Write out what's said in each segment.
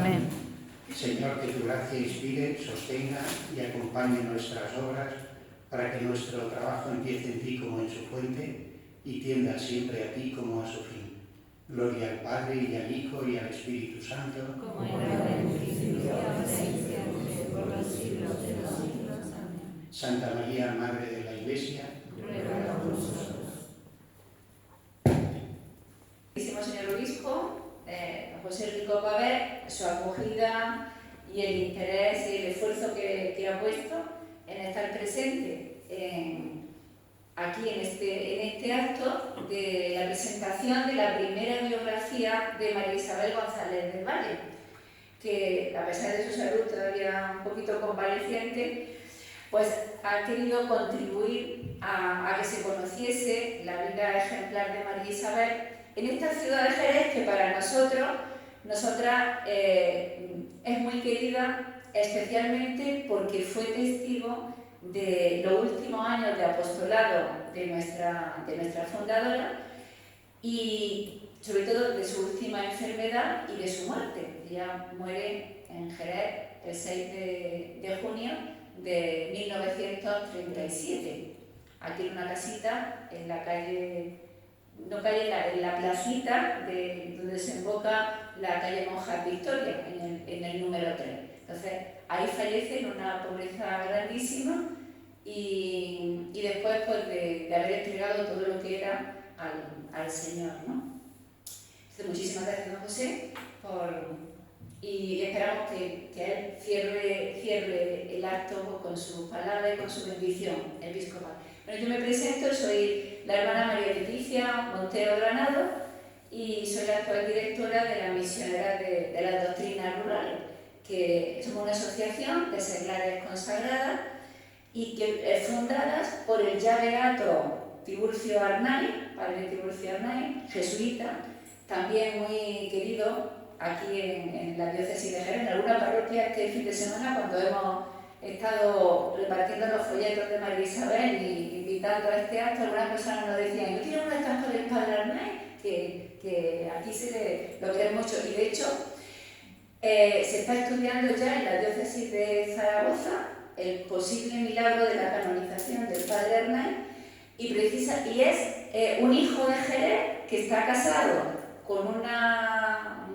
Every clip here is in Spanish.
Amén. Señor, que tu gracia inspire, sostenga y acompañe nuestras obras para que nuestro trabajo empiece en ti como en su fuente y tienda siempre a ti como a su fin. Gloria al Padre y al Hijo y al Espíritu Santo, Como era en el principio, ahora y siempre, por los siglos de los siglos. Amén. Santa María, Madre de la Iglesia, Ruega por nosotros. Señor Obispo, José Rico Paver, su acogida y el interés y el esfuerzo que ha puesto en estar presente aquí en este acto de la presentación de la primera biografía de María Isabel González del Valle, que a pesar de su salud todavía un poquito convaleciente, pues ha querido contribuir a que se conociese la vida ejemplar de María Isabel en esta ciudad de Jerez, que para nosotras es muy querida, especialmente porque fue testigo de los últimos años de apostolado de nuestra fundadora y sobre todo de su última enfermedad y de su muerte. Ella muere en Jerez el 6 de junio de 1937, aquí en una casita en la calle, en la placita donde desemboca la calle Monjas Victoria, en el número 3. Entonces, ahí fallece en una pobreza grandísima y después pues, de haber entregado todo lo que era al Señor, ¿no? Entonces, muchísimas gracias, don José, y esperamos que él cierre el acto con su palabra y con su bendición episcopal. Bueno, yo me presento, soy la hermana María Leticia Montero Granado y soy la actual directora de la Misionera de las Doctrinas Rurales, que somos una asociación de seglares consagradas y que es fundadas por el ya beato Tiburcio Arnay, padre Tiburcio Arnay, jesuita, también muy querido aquí en la diócesis de Jerez, en alguna parroquia este fin de semana, cuando hemos estado repartiendo los folletos de María Isabel y invitando a este acto, algunas personas nos decían: yo quiero una estampa del padre Arnay, que aquí lo queremos mucho, y de hecho se está estudiando ya en la diócesis de Zaragoza el posible milagro de la canonización del padre Arnay, y es un hijo de Jerez que está casado con una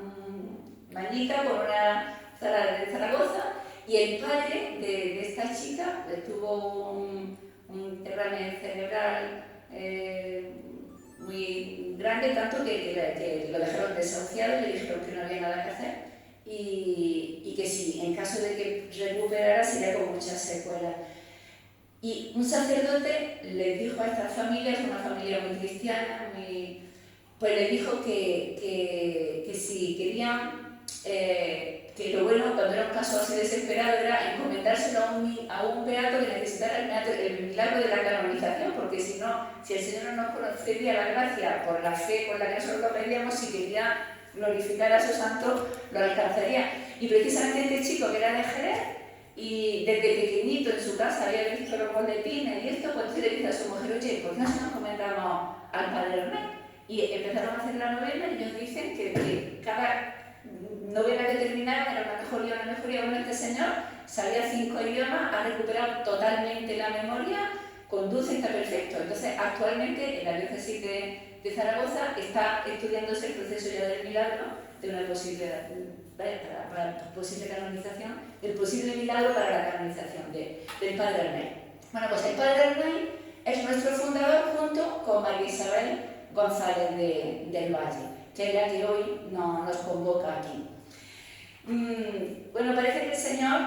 mañica, con una de Zaragoza, y el padre de esta chica tuvo un derrame cerebral muy grande, tanto que lo dejaron desahuciado y le dijeron que no había nada que hacer y que sí, en caso de que recuperara sería con muchas secuelas. Y un sacerdote les dijo a estas familias, una familia muy cristiana, pues les dijo que si querían, que lo bueno cuando era un caso así desesperado era encomendárselo a un beato que necesitara el milagro de la canonización, porque si el Señor no nos concedía la gracia por la fe con la que nosotros lo pedíamos, si quería glorificar a su santo, lo alcanzaría. Y precisamente este chico que era de Jerez, y desde pequeñito en su casa había visto los boletines y esto, pues le dice a su mujer: oye, ¿por qué no se nos encomendamos al padre Arnay? Y empezaron a hacer la novena, y ellos dicen que cada novena que terminaban era una mejoría. Bueno, este señor sabía 5 idiomas, ha recuperado totalmente la memoria, conduce, está perfecto. Entonces, actualmente en la diócesis de Zaragoza está estudiándose el proceso ya del milagro de una posible canonización, el posible milagro para la canonización del padre Arnay. Bueno, pues el padre Arnay es nuestro fundador junto con María Isabel González del Valle, que es la que hoy nos convoca aquí. Bueno, parece que el Señor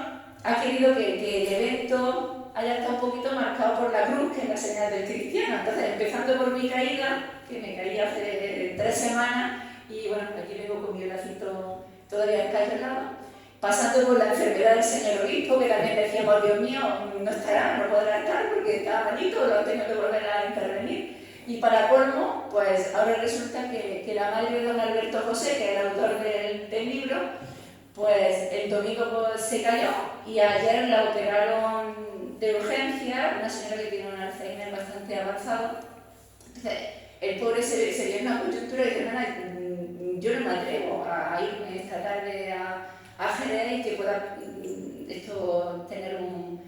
ha querido que el evento haya estado un poquito marcado por la cruz, que es la señal del cristiano. Entonces, empezando por mi caída, que me caí hace 3 semanas, y bueno, aquí vengo con mi bracito todavía encarcelado, pasando por la enfermedad del señor obispo, que también decíamos: Dios mío, no podrá estar porque está malito, lo tengo que volver a intervenir. Y para colmo, pues ahora resulta que la madre de don Alberto José, que es el autor del libro, pues el domingo se cayó y ayer la operaron de urgencia, una señora que tiene un Alzheimer bastante avanzado. Entonces, el pobre se vio en una coyuntura y dice: yo no me atrevo a irme esta tarde a a Jerez y que pueda esto tener un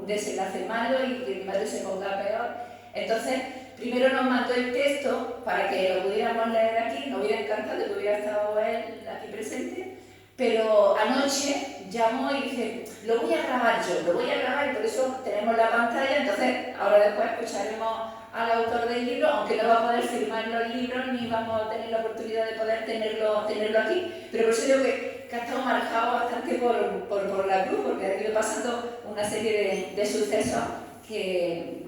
desenlace malo y que mi madre se ponga peor. Entonces, primero nos mandó el texto para que lo pudiéramos leer aquí, nos hubiera encantado que hubiera estado él aquí presente, pero anoche llamó y dice, lo voy a grabar yo, lo voy a grabar, y por eso tenemos la pantalla. Entonces ahora después escucharemos al autor del libro, aunque no va a poder firmar los libros ni vamos a tener la oportunidad de poder tenerlo aquí, pero por eso digo que ha estado marcado bastante por la cruz, porque ha ido pasando una serie de sucesos que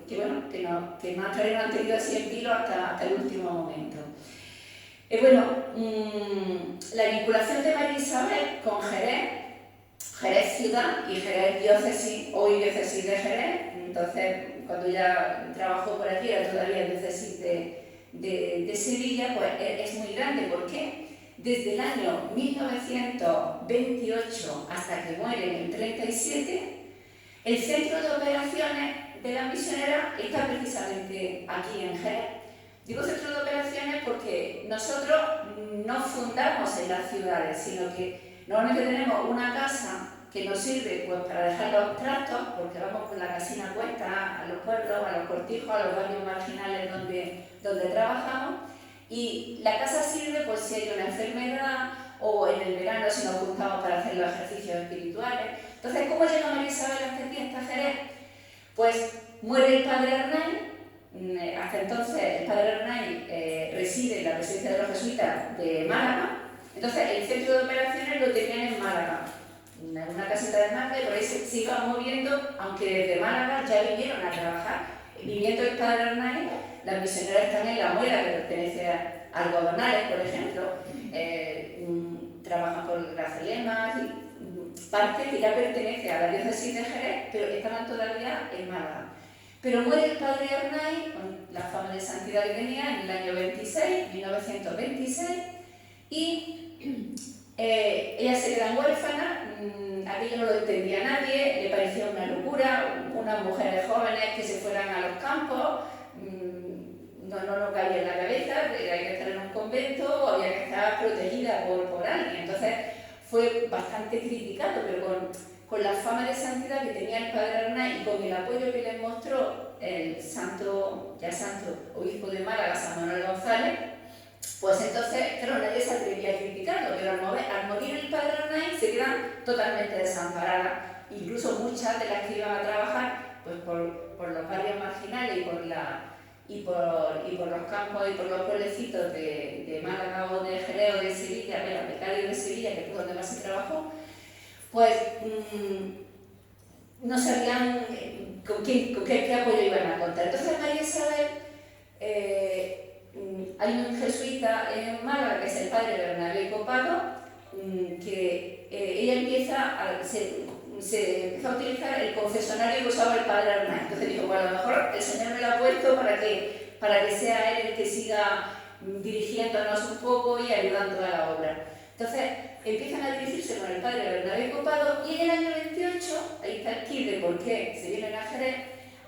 más tarde no han tenido así en vilo hasta el último momento. La vinculación de María Isabel con Jerez ciudad y Jerez diócesis, hoy diócesis de Jerez. Entonces, cuando ya trabajó por aquí, era todavía diócesis de Sevilla, pues es muy grande. ¿Por qué? Desde el año 1928 hasta que muere en el 37, el centro de operaciones de la misionera está precisamente aquí en Jerez. Digo centro de operaciones porque nosotros no fundamos en las ciudades, sino que normalmente tenemos una casa que nos sirve pues, para dejar los trastos, porque vamos con la casina puesta a los pueblos, a los cortijos, a los barrios marginales donde trabajamos, y la casa sirve pues, si hay una enfermedad o en el verano si nos juntamos para hacer los ejercicios espirituales. Entonces, ¿cómo llega María Isabel hasta aquí, hasta Jerez? Pues muere el padre Hernán. Hasta entonces el padre Hernán reside en la residencia de los jesuitas de Málaga. Entonces el centro de operaciones lo tenían en Málaga, en una caseta de Málaga, y por ahí se iba moviendo, aunque desde Málaga ya vinieron a trabajar. Viviendo el padre Hernán, las misioneras están en La Muela, que pertenece a Algodonales, por ejemplo, trabajan con las lemas y parte que ya pertenece a la diócesis de Jerez, pero estaban todavía en Málaga. Pero muere el padre Hernán, con la fama de santidad que tenía, en el año 1926, y ella se queda huérfana. Aquello no lo entendía nadie, le parecía una locura, unas mujeres jóvenes que se fueran a los campos, no cabía en la cabeza, había que estar en un convento, había que estar protegida por alguien. Entonces fue bastante criticado, pero con la fama de santidad que tenía el padre Hernán y con el apoyo que le mostró el santo obispo de Málaga, San Manuel González, pues entonces, claro, nadie se atrevía a criticarlo, pero al morir el padre Hernán se quedan totalmente desamparadas. Incluso muchas de las que iban a trabajar pues por los barrios marginales y por los campos y por los pueblecitos de Málaga o de Jerez o de Sevilla, de Cádiz o de Sevilla, que fue donde más se trabajó, pues no sabían con qué apoyo iban a contar. Entonces María Isabel, hay un jesuita en Málaga, que es el padre Bernabé Copado, que ella se empezó a utilizar el confesionario que usaba el padre Hernán. Entonces dijo, bueno, a lo mejor el Señor me lo ha puesto para que sea él el que siga dirigiéndonos un poco y ayudando a la obra. Entonces empiezan a dirigirse con el padre Bernabé Copado, y en el año 28, ahí está el kit de por qué se vienen a Jerez,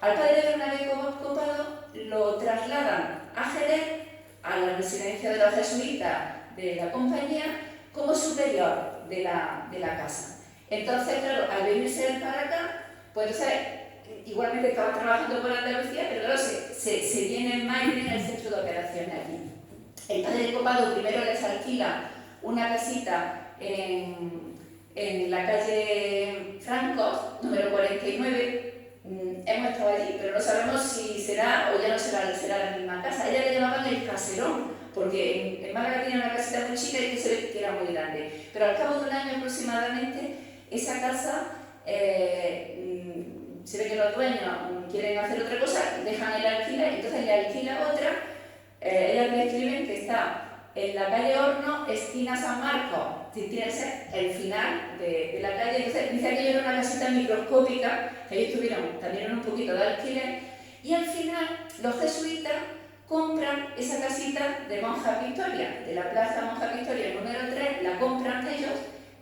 al padre Bernabé Copado lo trasladan a Jerez, a la residencia de los jesuitas de la compañía, como superior de la casa. Entonces, claro, al venirse él para acá, pues entonces, igualmente estaba trabajando por Andalucía, pero claro, se viene en mayo en el centro de operaciones aquí. El padre Copado primero les alquila una casita en la calle Francos, número 49. Hemos estado allí, pero no sabemos si será o ya no será la misma casa. Ella le llamaban el caserón, porque en Málaga tenía una casita muy chica y que se ve que era muy grande. Pero al cabo de un año aproximadamente, esa casa, se ve que los dueños quieren hacer otra cosa, dejan el alquiler, y entonces le alquila otra. Ellas me escriben que está en la calle Horno, esquina San Marcos, tiene que ser el final de la calle. Entonces dice que era una casita microscópica, que ellos tuvieron también un poquito de alquiler, y al final los jesuitas compran esa casita de Monja Victoria, de la plaza Monja Victoria número 3, la compran ellos,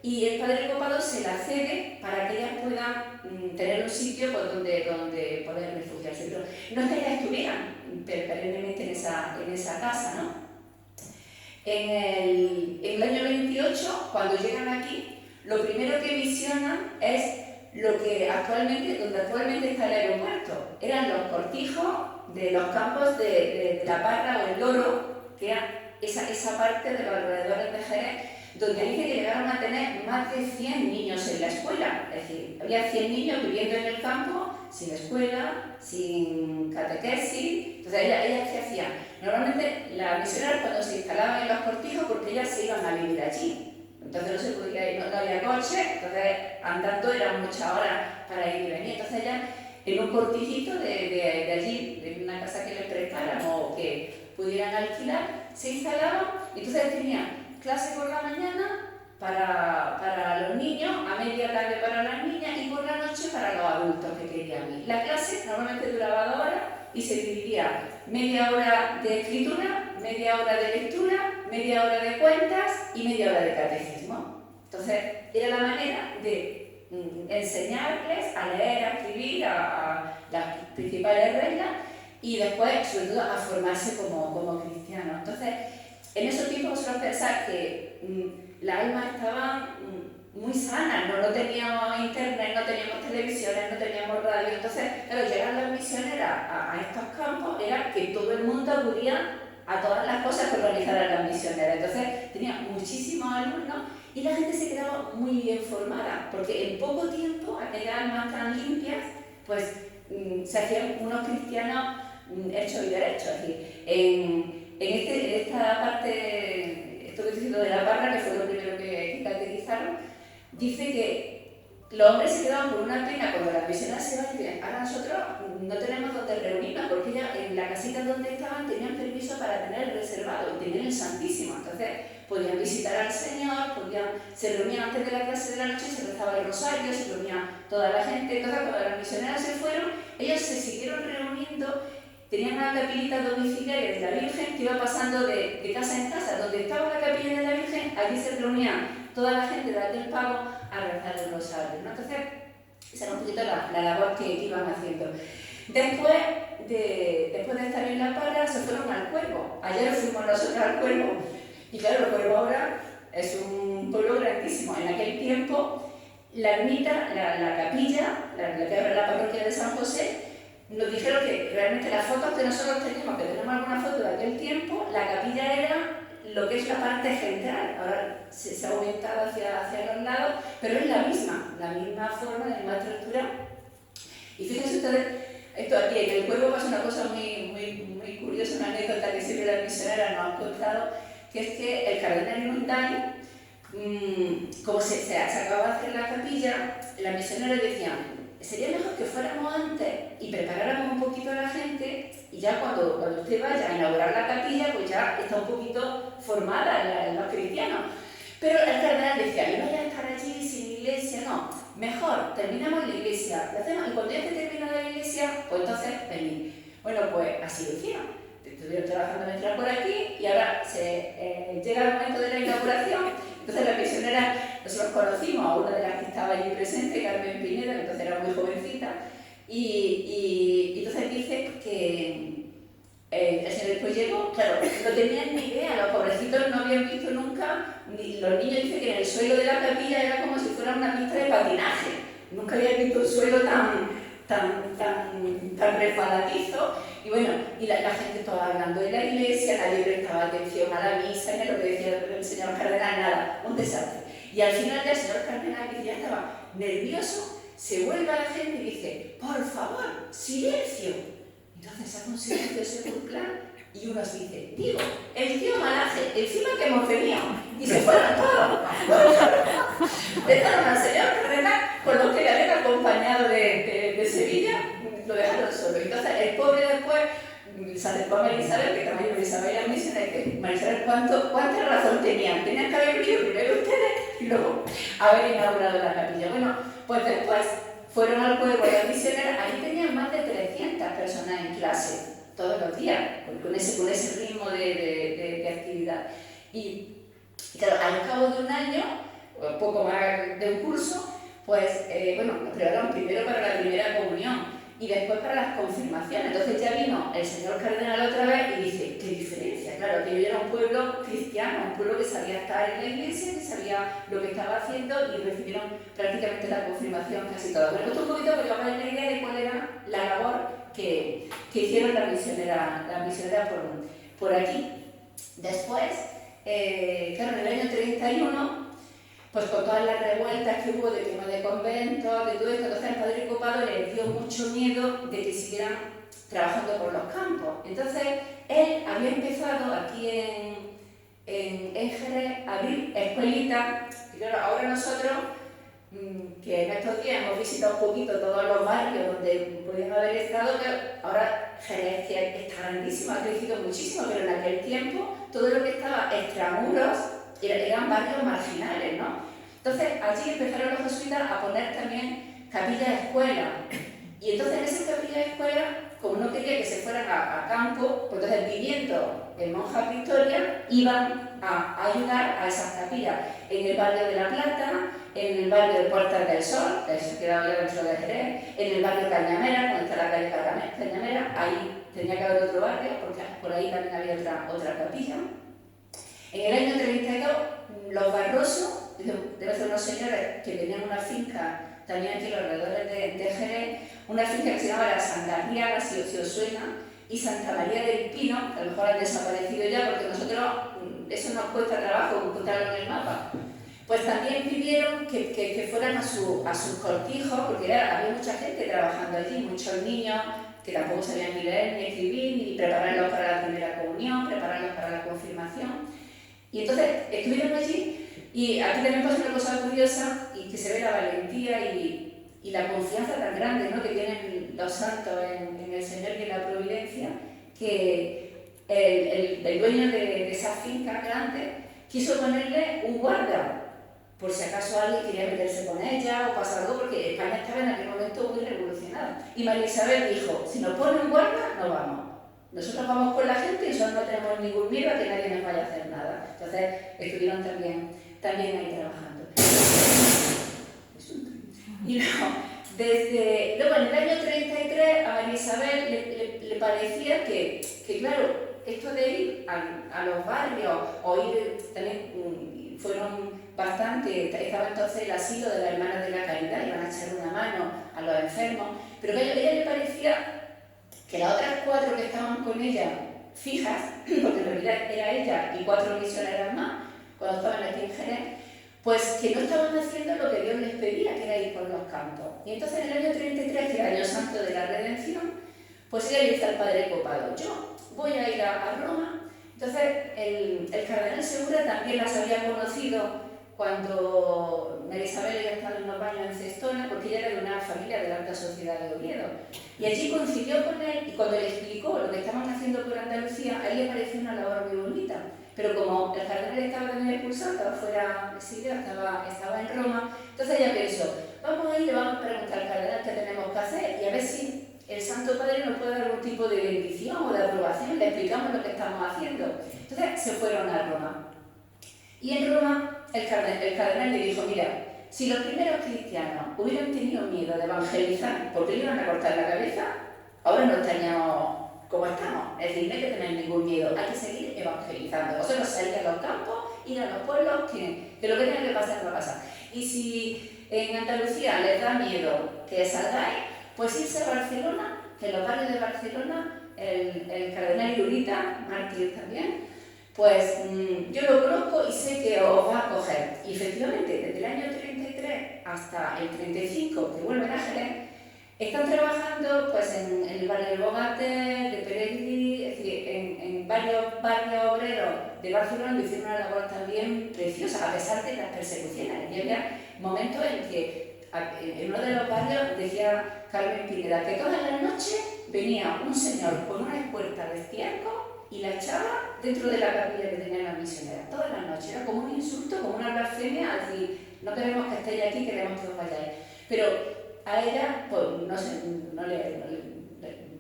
y el padre Copado se la cede para que ellas puedan tener un sitio pues, donde poder refugiarse. Pero no es que ellas estuvieran perennemente en esa casa, ¿no? En el año 28, cuando llegan aquí, lo primero que visionan es donde actualmente está el aeropuerto. Eran los cortijos de los campos de la Parra o el Loro, que era esa parte de los alrededores de Jerez, donde dice que llegaron a tener más de 100 niños en la escuela. Es decir, había 100 niños viviendo en el campo, sin escuela, sin catequesis. Entonces, ellas ¿qué hacían? Normalmente las misioneras cuando se instalaban en los cortijos, porque ellas se iban a vivir allí. Entonces no se podía ir, no había coche, entonces andando eran muchas horas para ir y venir. Entonces ellas, en un cortijito de allí, de una casa que les prestaran o que pudieran alquilar, se instalaban y entonces tenían clase por la mañana para los niños, a media tarde para las niñas y por la noche para los adultos que querían ir. La clase normalmente duraba 2 horas y se dividía media hora de escritura, media hora de lectura, media hora de cuentas y media hora de catecismo. Entonces, era la manera de enseñarles a leer, a escribir, a las principales reglas y después, sobre todo, a formarse como cristianos. Entonces, en esos tiempos vosotros pensáis que las almas estaban muy sanas, no teníamos internet, no teníamos televisiones, no teníamos radio. Entonces, claro, llegar las misioneras a estos campos era que todo el mundo acudía a todas las cosas que organizaran las misioneras. Entonces, tenía muchísimos alumnos y la gente se quedaba muy bien formada, porque en poco tiempo, aquellas almas tan limpias, pues se hacían unos cristianos hechos y derechos. Es decir, en esta parte, esto que estoy diciendo de la Parra, que fue lo primero que catequizaron, dice que los hombres se quedaban con una pena cuando las misioneras se van y dicen, ahora nosotros no tenemos donde reunirnos, porque ya en la casita donde estaban tenían permiso para tener reservado y tenían el Santísimo. Entonces podían visitar al Señor, se reunían antes de la clase de la noche, se rezaba el rosario, se reunía toda la gente. Entonces cuando las misioneras se fueron, ellos se siguieron reuniendo. Tenían una capillita domiciliaria de la Virgen que iba pasando de casa en casa. Donde estaba la capilla de la Virgen, allí se reunía toda la gente de aquel pavo a rezar el rosario, ¿no? Entonces, esa era un poquito la labor que iban haciendo. Después de estar en La Parra, se fueron al Cuervo. Ayer fuimos nosotros al Cuervo. Y claro, el Cuervo ahora es un pueblo grandísimo. En aquel tiempo, la ermita, la capilla, la que abre la parroquia de San José, nos dijeron que realmente las fotos que nosotros tenemos, que tenemos alguna foto de aquel tiempo, la capilla era lo que es la parte central. Ahora se ha aumentado hacia los lados, pero es la misma forma, la misma estructura. Y fíjense ustedes, esto aquí, en el Cuervo pasa una cosa muy curiosa, una anécdota que siempre las misioneras nos han contado, que es que el cardenal Inundani, como se acababa de hacer la capilla, las misioneras decían, sería mejor que fuéramos antes y preparáramos un poquito a la gente y ya cuando usted vaya a inaugurar la capilla, pues ya está un poquito formada en los cristianos. Pero el cardenal decía, no vaya a estar allí sin iglesia, no, mejor terminamos la iglesia, la hacemos, y cuando ya se termina la iglesia, pues entonces venid. Bueno, pues así lo hicieron. Estuvieron trabajando mientras por aquí y ahora llega el momento de la inauguración. Entonces las misioneras, nosotros conocimos a una de las que estaba allí presente, Carmen Pineda, que entonces era muy jovencita, y entonces dice que el señor después llegó, claro, no tenían ni idea, los pobrecitos no habían visto nunca, ni los niños dicen que en el suelo de la capilla era como si fuera una pista de patinaje, nunca habían visto un suelo tan resbaladizo. Y bueno, y la gente estaba hablando de la iglesia, nadie prestaba atención a la misa, ni a lo que decía el señor cardenal, nada, un desastre. Y al final ya el señor cardenal, que ya estaba nervioso, se vuelve a la gente y dice, por favor, silencio. Entonces hace un silencio sepulcral y uno se dice, digo, el tío Malaje, encima que hemos venido, y se fueron todos. Dejaron al señor cardenal con los que le habían acompañado de Sevilla, lo dejaron solo. Entonces el pobre después se acercó a Marisabel, que también Marisabel las misiones, que Marisabel, ¿cuánta razón tenían? Tenían que haber venido primero ustedes y luego haber inaugurado la capilla. Bueno, pues después fueron al pueblo de las misioneras, allí tenían más de 300 personas en clase, todos los días, con ese ritmo de actividad. Y claro, al cabo de un año, o poco más de un curso, pues nos prepararon primero para la primera comunión. y después para las confirmaciones. Entonces ya vino el señor cardenal otra vez y dice, qué diferencia, claro, que yo era un pueblo cristiano, un pueblo que sabía estar en la iglesia, que sabía lo que estaba haciendo y recibieron prácticamente la confirmación casi todos. Me costó un poquito porque os hagáis la idea de cuál era la labor que hicieron las misioneras por aquí. Después, claro, en el año 31, pues con todas las revueltas que hubo de quema de conventos, de todo esto, entonces el padre Copado le dio mucho miedo de que siguieran trabajando por los campos. Entonces, él había empezado aquí en Jerez a abrir escuelitas, y claro, ahora nosotros, que en estos días hemos visitado un poquito todos los barrios donde podían haber estado, que ahora Jerez está grandísimo, ha crecido muchísimo, pero en aquel tiempo todo lo que estaba extramuros eran barrios marginales, ¿no? Entonces allí empezaron los jesuitas a poner también capillas de escuela. Y entonces en esas capillas de escuela, como no quería que se fueran a campo, pues entonces viviendo en Monjas Victoria, iban a ayudar a esas capillas. En el barrio de La Plata, en el barrio de Puertas del Sol, que se quedaba ya dentro de Jerez, en el barrio Cañamera, donde está la calle Cañamera, ahí tenía que haber otro barrio, porque por ahí también había otra capilla. En el año 32, los Barroso, debe ser unos señores que tenían una finca también aquí en los alrededores de Jerez, una finca que se llama la Santa Riaga, si os suena, y Santa María del Pino, que a lo mejor han desaparecido ya porque nosotros eso nos cuesta trabajo encontrarlo en el mapa. Pues también pidieron que fueran a sus cortijos, porque había mucha gente trabajando allí, muchos niños que tampoco sabían ni leer ni escribir, ni prepararlos para la primera comunión, prepararlos para la confirmación. Y entonces estuvieron allí, y aquí también pasa una cosa curiosa, y que se ve la valentía y la confianza tan grande, ¿no?, que tienen los santos en el Señor y en la providencia, que el dueño de esa finca grande quiso ponerle un guarda, por si acaso alguien quería meterse con ella o pasar algo, porque España estaba en aquel momento muy revolucionada. Y María Isabel dijo, si nos ponen guarda, no vamos. Nosotros vamos con la gente y nosotros no tenemos ningún miedo a que nadie nos vaya a hacer nada. Entonces estuvieron también ahí trabajando. Y luego en el año 33 a María Isabel le parecía que claro, esto de ir a los barrios o ir también fueron bastante, estaba entonces el asilo de las hermanas de la caridad, iban a echar una mano a los enfermos, pero que a ella le parecía que las otras 4 que estaban con ella fijas, porque en realidad era ella y 4 misioneras más, cuando estaban aquí en Jerez, pues que no estaban haciendo lo que Dios les pedía, que era ir por los campos. Y entonces en el año 33, que era el año santo de la redención, pues ella le dice al padre Copado, yo voy a ir a Roma. Entonces el cardenal Segura también las había conocido cuando María Isabel había estado en los baños en Cestona, porque ella era de una familia de la alta sociedad de Oviedo. Y allí coincidió con él, y cuando le explicó lo que estaban haciendo por Andalucía, a él le pareció una labor muy bonita. Pero como el cardenal estaba también expulsado, estaba fuera exiliado, estaba en Roma, entonces ella pensó, vamos a ir y le vamos a preguntar al cardenal qué tenemos que hacer y a ver si el Santo Padre nos puede dar algún tipo de bendición o de aprobación, le explicamos lo que estamos haciendo. Entonces se fueron a Roma. Y en Roma el cardenal le dijo, mira, si los primeros cristianos hubieran tenido miedo de evangelizar porque le iban a cortar la cabeza, ahora no estaríamos como estamos. Es decir, no hay que tener ningún miedo, hay que seguir evangelizando. Vosotros salís a los campos, ir a los pueblos, que lo que tenga que pasar va a pasar. Y si en Andalucía les da miedo que salgáis, pues irse a Barcelona, que en los barrios de Barcelona, el cardenal Lurita, mártir también, pues yo lo conozco y sé que os va a acoger. Y efectivamente, desde el año 33 hasta el 35, que vuelven a Jerez, están trabajando pues, en el barrio de Bogate, de Peregrí, es decir, en varios barrios obreros de Barcelona, que hicieron una labor también preciosa, a pesar de las persecuciones. Y había momentos en que en uno de los barrios decía Carmen Pineda que todas las noches venía un señor con una espuerta de estiércol y la echaba dentro de la capilla que tenían las misioneras. Todas las noches. Era como un insulto, como una blasfemia, al decir, no queremos que estéis aquí, queremos que os vayáis. Pero a ella, pues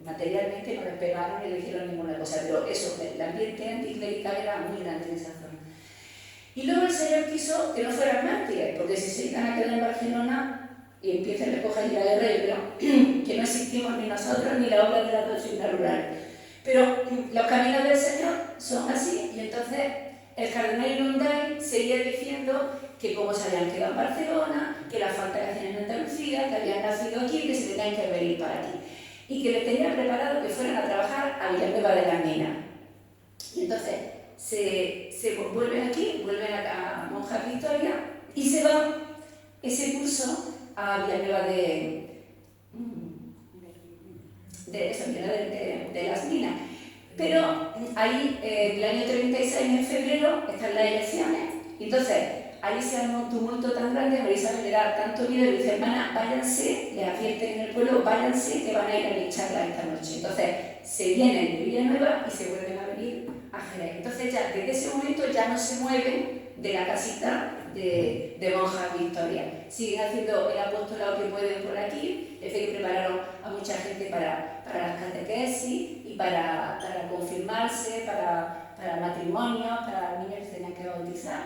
materialmente no le pegaron ni le hicieron ninguna cosa, pero eso, el ambiente anticlerical era muy grande en esa zona. Y luego el Señor quiso que no fueran mártires, porque si se iban a quedar en Barcelona y empiezan a recoger la guerra, que no no existimos ni nosotros ni la obra de la doctrina rural. Pero los caminos del Señor son así, y entonces el cardenal Inundai seguía diciendo que como se habían quedado en Barcelona, que la falta que hacían en Andalucía, que habían nacido aquí, que se tenían que venir para aquí. Y que les tenía preparado que fueran a trabajar a Villanueva de las Minas. Y entonces se vuelven aquí, vuelven a Monjas Victoria y se van ese curso a Villanueva de las Minas. Pero ahí, el año 36, en febrero, están las elecciones. Entonces, ahí se arma un tumulto tan grande, María Isabel le da tanto miedo y dice: hermana, váyanse, le advierten en el pueblo, váyanse, que van a ir a lincharla esta noche. Entonces, se vienen de Villanueva y se vuelven a venir a Jerez. Entonces, ya desde ese momento ya no se mueven de la casita de Monjas Victoria. Siguen haciendo el apostolado que pueden por aquí. Es que prepararon a mucha gente para las catequesis y para confirmarse, para matrimonios, para niños que se tenían que bautizar.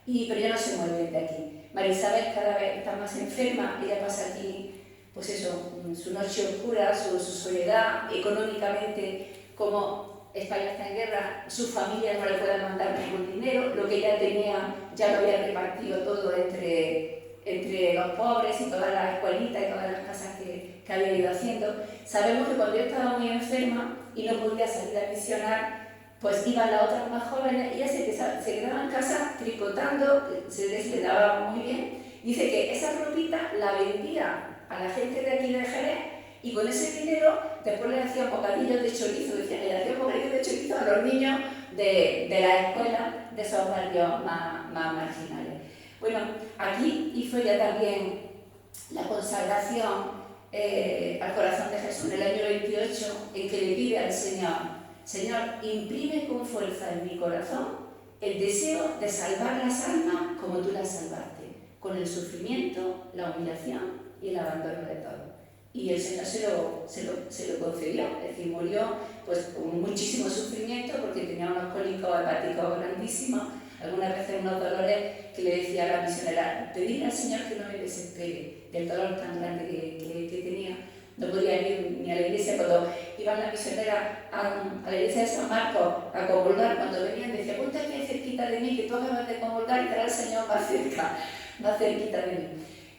Pero ya no se mueven de aquí. María Isabel cada vez está más enferma, ella pasa aquí, pues eso, su noche oscura, su soledad, económicamente, como España está en guerra, su familia no le puede mandar ningún dinero, lo que ella tenía ya lo había repartido todo entre los pobres y todas las escuelitas y todas las casas que había ido haciendo. Sabemos que cuando yo estaba muy enferma y no podía salir a misionar, pues iban las otras más jóvenes y ella se quedaba en casa tricotando, se les daba muy bien. Dice que esa ropita la vendía a la gente de aquí de Jerez y con ese dinero después le hacían bocadillos de chorizo, decían que le hacían bocadillos de chorizo a los niños de la escuela de esos barrios más marginales. Bueno, aquí hizo ya también la consagración al corazón de Jesús en el año 28, en que le pide al Señor: Señor, imprime con fuerza en mi corazón el deseo de salvar las almas como tú las salvaste, con el sufrimiento, la humillación y el abandono de todo. Y el Señor se lo concedió, es decir, murió pues, con muchísimo sufrimiento porque tenía unos cólicos hepáticos grandísimos, algunas veces unos dolores que le decía a la misionera: pedir al Señor que no me desespere del dolor tan grande que tenía. No podía ir ni a la iglesia. Cuando iban las misioneras a la iglesia de San Marcos a comulgar, cuando venían decía: ponte aquí cerquita de mí, que tú acabas de comulgar y estará el Señor más cerquita de mí.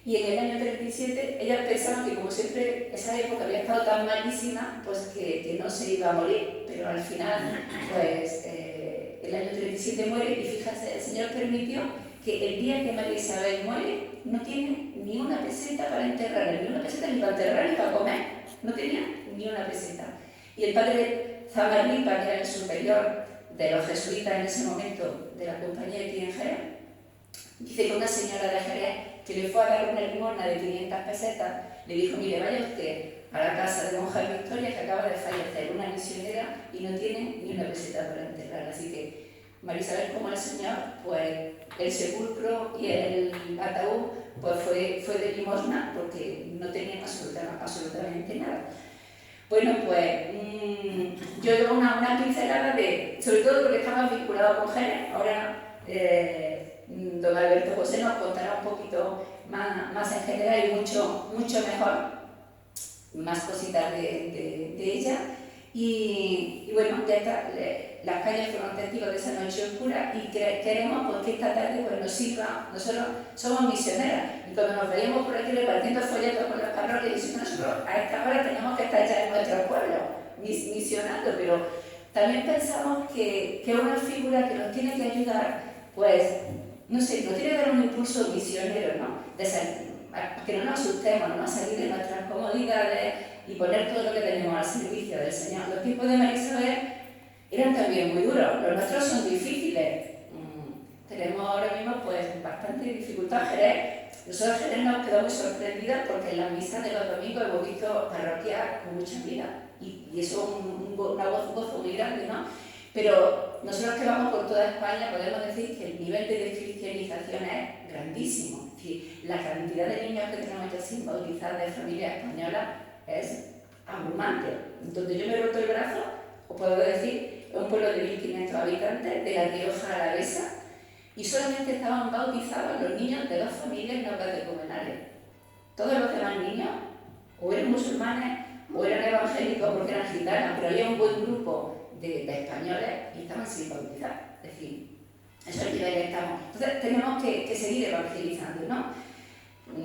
Y en el año 37 ellas pensaban que, como siempre esa época había estado tan malísima, pues que no se iba a morir, pero al final pues el año 37 muere. Y fíjate, el Señor permitió que el día que María Isabel muere no tiene ni una peseta para enterrarla, ni una peseta ni para enterrar ni para comer, no tenía ni una peseta. Y el padre Zamarripa, que era el superior de los jesuitas en ese momento de la compañía de aquí en Jerez, dice que una señora de Jerez que le fue a dar una limosna de 500 pesetas, le dijo: mire, vaya usted a la casa de Monjas Victoria, que acaba de fallecer una misionera y no tiene ni una peseta para enterrar. Así que María Isabel, como el Señor, pues el sepulcro y el ataúd pues fue de limosna, porque no tenían absolutamente nada. Bueno, pues yo doy una pincelada sobre todo porque estamos vinculados con Jerez. Ahora don Alberto José nos contará un poquito más en general y mucho mejor, más cositas de ella. Y bueno, ya está, las calles fueron testigos de esa noche oscura y queremos pues, que esta tarde pues, nos sirva. Nosotros somos misioneras y cuando nos veíamos por aquí repartiendo folletos con las parroquias, y nosotros a esta hora tenemos que estar ya en nuestro pueblo misionando, pero también pensamos que es una figura que nos tiene que ayudar, pues, no sé, nos tiene que dar un impulso misionero, ¿no? Que no nos asustemos, ¿no? A salir de nuestras comodidades y poner todo lo que tenemos al servicio del Señor. Los tiempos de María Isabel eran también muy duros, los nuestros son difíciles. Tenemos ahora mismo pues bastante dificultad. Nosotros Jerez nos quedamos muy sorprendidas porque en la misa de los domingos hemos visto parroquias con mucha vida y eso es un gozo muy grande, ¿no? Pero nosotros que vamos por toda España podemos decir que el nivel de descristianización es grandísimo. Es decir, la cantidad de niños que tenemos ya sin bautizar de familias españolas es abrumante. Donde yo me he roto el brazo, os puedo decir, es un pueblo de 1.500 habitantes de la Rioja Alavesa y solamente estaban bautizados los niños de 2 familias no catecumenales. Todos los demás niños o eran musulmanes católicos porque eran gitanos, pero había un buen grupo de españoles y estaban sin bautizar. Es decir, eso es el nivel que estamos. Entonces tenemos que seguir evangelizando, ¿no?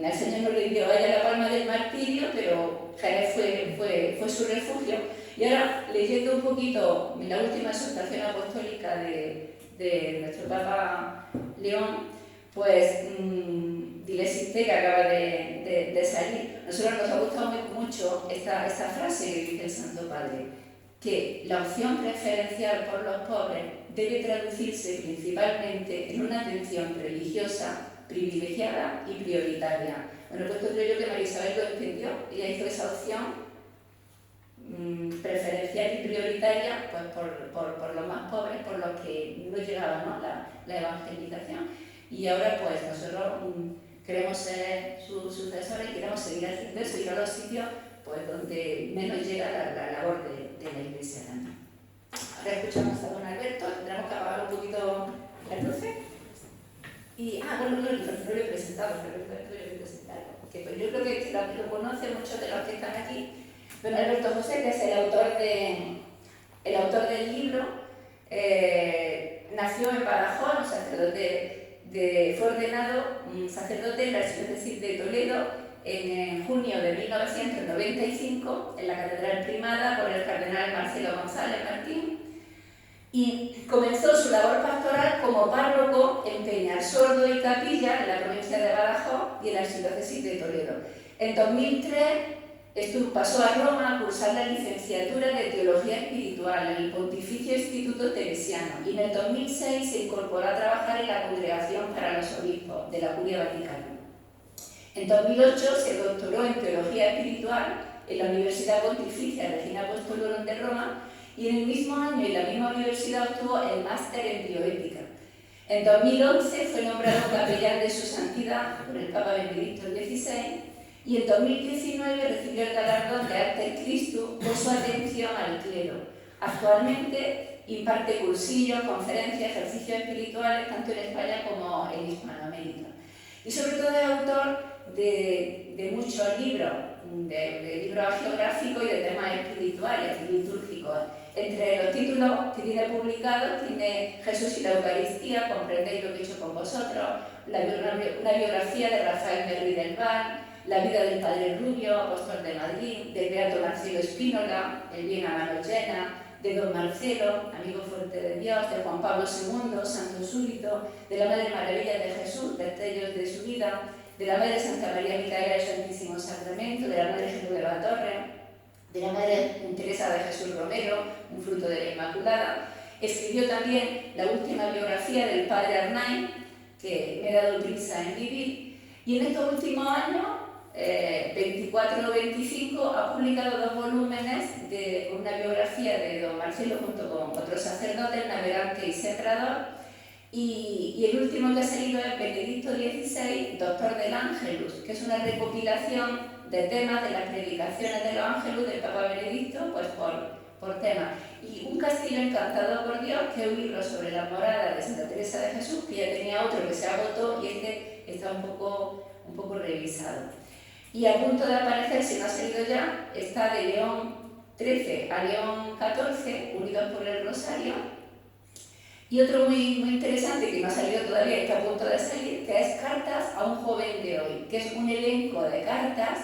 El Señor no le dio a ella la palma del martirio, pero Jerez fue su refugio. Y ahora, leyendo un poquito la última exhortación apostólica de nuestro Papa León, pues Dilexiste, que acaba de salir, a nosotros nos ha gustado mucho esta frase que dice el Santo Padre, que la opción preferencial por los pobres debe traducirse principalmente en una atención religiosa privilegiada y prioritaria. Bueno, pues creo yo que María Isabel lo entendió, ella hizo esa opción preferencial y prioritaria pues por los más pobres, por los que no llegaba, ¿no? la evangelización, y ahora pues nosotros queremos ser sus sucesores y queremos seguir haciendo eso, ir a los sitios pues donde menos llega la labor de la Iglesia también. Ahora escuchamos a don Alberto, tendremos que apagar un poquito las luces. Y, bueno, no lo he presentado, que pues yo creo que lo conocen muchos de los que están aquí. Don Alberto José, que es el autor del libro, nació en Badajoz, un sacerdote fue ordenado sacerdote en la archidiócesis de Toledo en junio de 1995 en la Catedral Primada por el cardenal Marcelo González Martín, y comenzó su labor pastoral como párroco en Peñasordo y Capilla, en la provincia de Badajoz y en la archidiócesis de Toledo. En 2003 pasó a Roma a cursar la licenciatura de Teología Espiritual en el Pontificio Instituto Teresiano, y en el 2006 se incorporó a trabajar en la Congregación para los Obispos de la Curia Vaticana. En 2008 se doctoró en Teología Espiritual en la Universidad Pontificia Regina Apostolorum de Roma, y en el mismo año en la misma universidad obtuvo el máster en bioética. En 2011 fue nombrado capellán de su santidad por el Papa Benedicto XVI, y en 2019 recibió el galardón de Arte Christus por su atención al clero. Actualmente imparte cursillos, conferencias, ejercicios espirituales tanto en España como en Hispanoamérica. Y sobre todo es autor de muchos libros, de libros geográficos y de temas espirituales y litúrgicos. Entre los títulos que tiene publicados tiene Jesús y la Eucaristía, comprendéis lo que he hecho con vosotros, una biografía de Rafael Merri del Val, la vida del Padre Rubio, apóstol de Madrid, del Beato Marcelo Espínola, el bien a mano llena, de don Marcelo, amigo fuerte de Dios, de Juan Pablo II, santo súbito, de la Madre Maravilla de Jesús, destellos de su vida, de la Madre Santa María Micaela del Santísimo Sacramento, de la Madre Genoveva Torre, de la Madre Teresa de Jesús Romero, un fruto de la Inmaculada. Escribió también la última biografía del Padre Arnaiz, que me he dado prisa en vivir, y en estos últimos años 24 o 25 ha publicado 2 volúmenes de una biografía de don Marcelo junto con otros sacerdotes, navegante y sembrador, y el último que ha salido es Benedicto XVI, Doctor del Ángelus, que es una recopilación de temas de las predicaciones de los Ángelus del Papa Benedicto, pues por temas. Y Un castillo encantado por Dios, que es un libro sobre la morada de Santa Teresa de Jesús, que ya tenía otro que se agotó y este está un poco revisado. Y a punto de aparecer, si no ha salido ya, está de León XIII a León XIV, unidos por el Rosario. Y otro muy interesante, que no ha salido todavía, está a punto de salir, que es Cartas a un joven de hoy, que es un elenco de cartas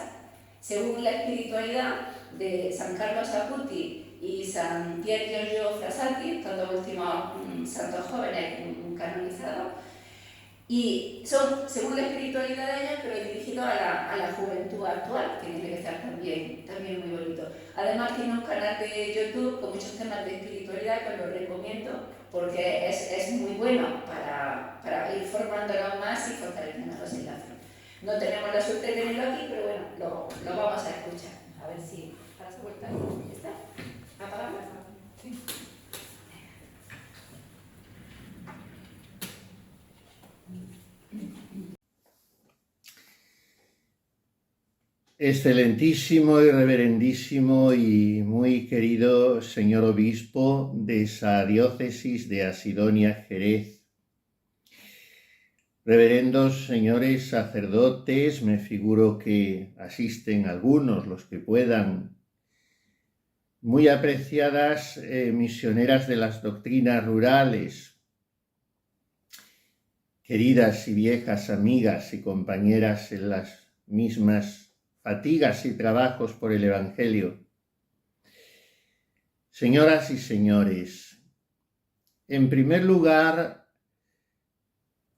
según la espiritualidad de San Carlos Acuti y San Pier Giorgio Frassati, estos dos últimos santos jóvenes canonizados. Y son, según la espiritualidad de ellos, pero dirigidos a la juventud actual, que tiene que estar también muy bonito. Además tiene un canal de YouTube con muchos temas de espiritualidad que os lo recomiendo, porque es muy bueno para ir formándonos más y fortaleciendo los enlaces. No tenemos la suerte de tenerlo aquí, pero bueno, lo vamos a escuchar. A ver si para esa vuelta ya está. ¿Apagamos? Sí. Excelentísimo y reverendísimo y muy querido señor obispo de esa diócesis de Asidonia, Jerez, reverendos señores sacerdotes, me figuro que asisten algunos, los que puedan, muy apreciadas misioneras de las doctrinas rurales, queridas y viejas amigas y compañeras en las mismas fatigas y trabajos por el Evangelio. Señoras y señores, en primer lugar,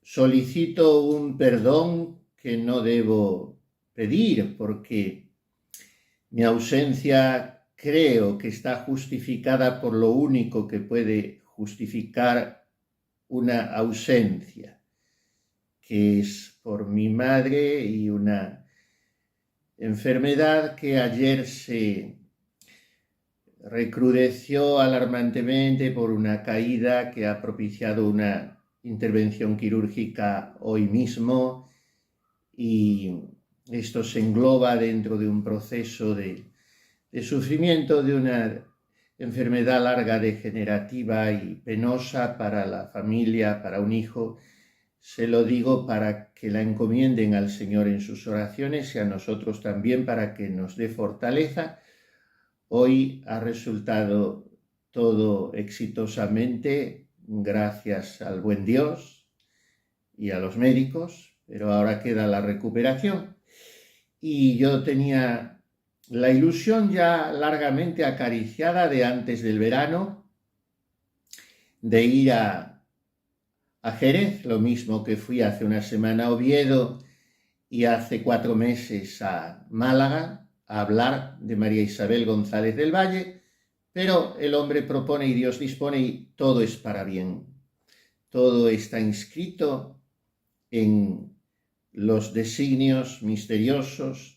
solicito un perdón que no debo pedir porque mi ausencia creo que está justificada por lo único que puede justificar una ausencia, que es por mi madre y una enfermedad que ayer se recrudeció alarmantemente por una caída que ha propiciado una intervención quirúrgica hoy mismo, y esto se engloba dentro de un proceso de sufrimiento de una enfermedad larga, degenerativa y penosa para la familia, para un hijo. Se lo digo para que la encomienden al Señor en sus oraciones y a nosotros también para que nos dé fortaleza. Hoy ha resultado todo exitosamente gracias al buen Dios y a los médicos, pero ahora queda la recuperación. Y yo tenía la ilusión ya largamente acariciada de antes del verano de ir a Jerez, lo mismo que fui hace una semana a Oviedo y hace 4 meses a Málaga, a hablar de María Isabel González del Valle, pero el hombre propone y Dios dispone y todo es para bien. Todo está inscrito en los designios misteriosos,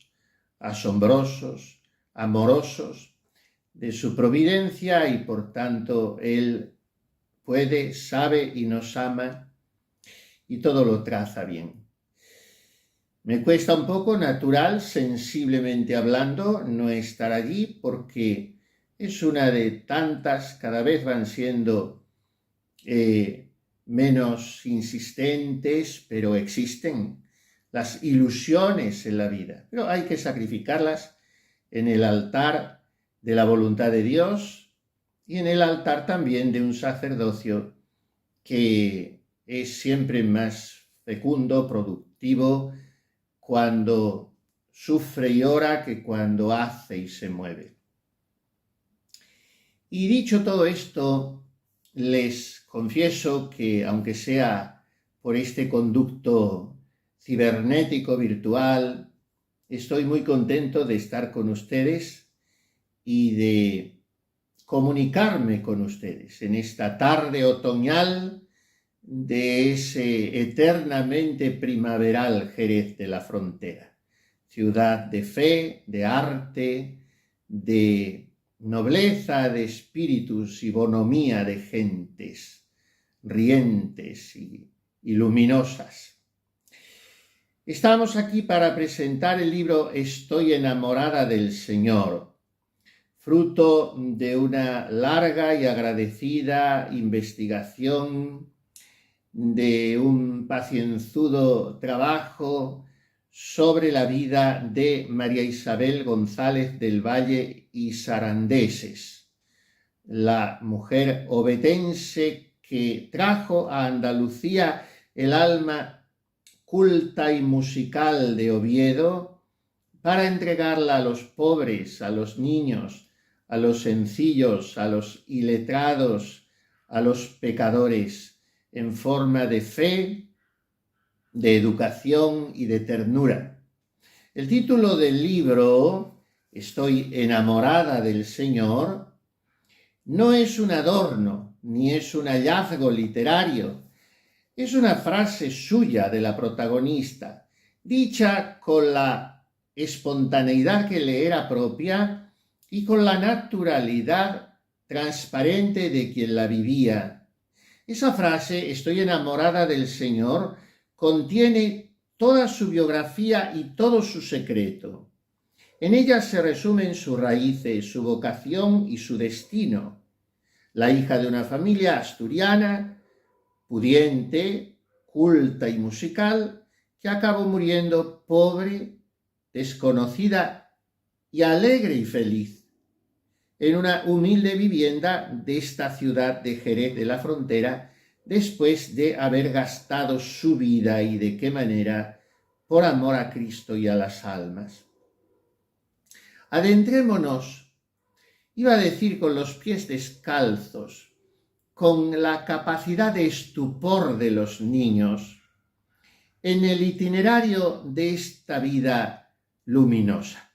asombrosos, amorosos de su providencia y por tanto Él puede, sabe y nos ama y todo lo traza bien. Me cuesta un poco, natural, sensiblemente hablando, no estar allí porque es una de tantas, cada vez van siendo menos insistentes, pero existen las ilusiones en la vida. Pero hay que sacrificarlas en el altar de la voluntad de Dios y en el altar también de un sacerdocio que es siempre más fecundo, productivo, cuando sufre y ora que cuando hace y se mueve. Y dicho todo esto, les confieso que aunque sea por este conducto cibernético, virtual, estoy muy contento de estar con ustedes y de comunicarme con ustedes en esta tarde otoñal de ese eternamente primaveral Jerez de la Frontera, ciudad de fe, de arte, de nobleza de espíritus y bonomía de gentes rientes y luminosas. Estamos aquí para presentar el libro Estoy enamorada del Señor, fruto de una larga y agradecida investigación, de un pacienzudo trabajo sobre la vida de María Isabel González del Valle y Sarandeses, la mujer ovetense que trajo a Andalucía el alma culta y musical de Oviedo para entregarla a los pobres, a los niños, a los sencillos, a los iletrados, a los pecadores, en forma de fe, de educación y de ternura. El título del libro, Estoy enamorada del Señor, no es un adorno, ni es un hallazgo literario. Es una frase suya de la protagonista, dicha con la espontaneidad que le era propia y con la naturalidad transparente de quien la vivía. Esa frase, estoy enamorada del Señor, contiene toda su biografía y todo su secreto. En ella se resumen sus raíces, su vocación y su destino. La hija de una familia asturiana, pudiente, culta y musical, que acabó muriendo pobre, desconocida y alegre y feliz. en una humilde vivienda de esta ciudad de Jerez de la Frontera, después de haber gastado su vida, y de qué manera, por amor a Cristo y a las almas. Adentrémonos, iba a decir con los pies descalzos, con la capacidad de estupor de los niños, en el itinerario de esta vida luminosa.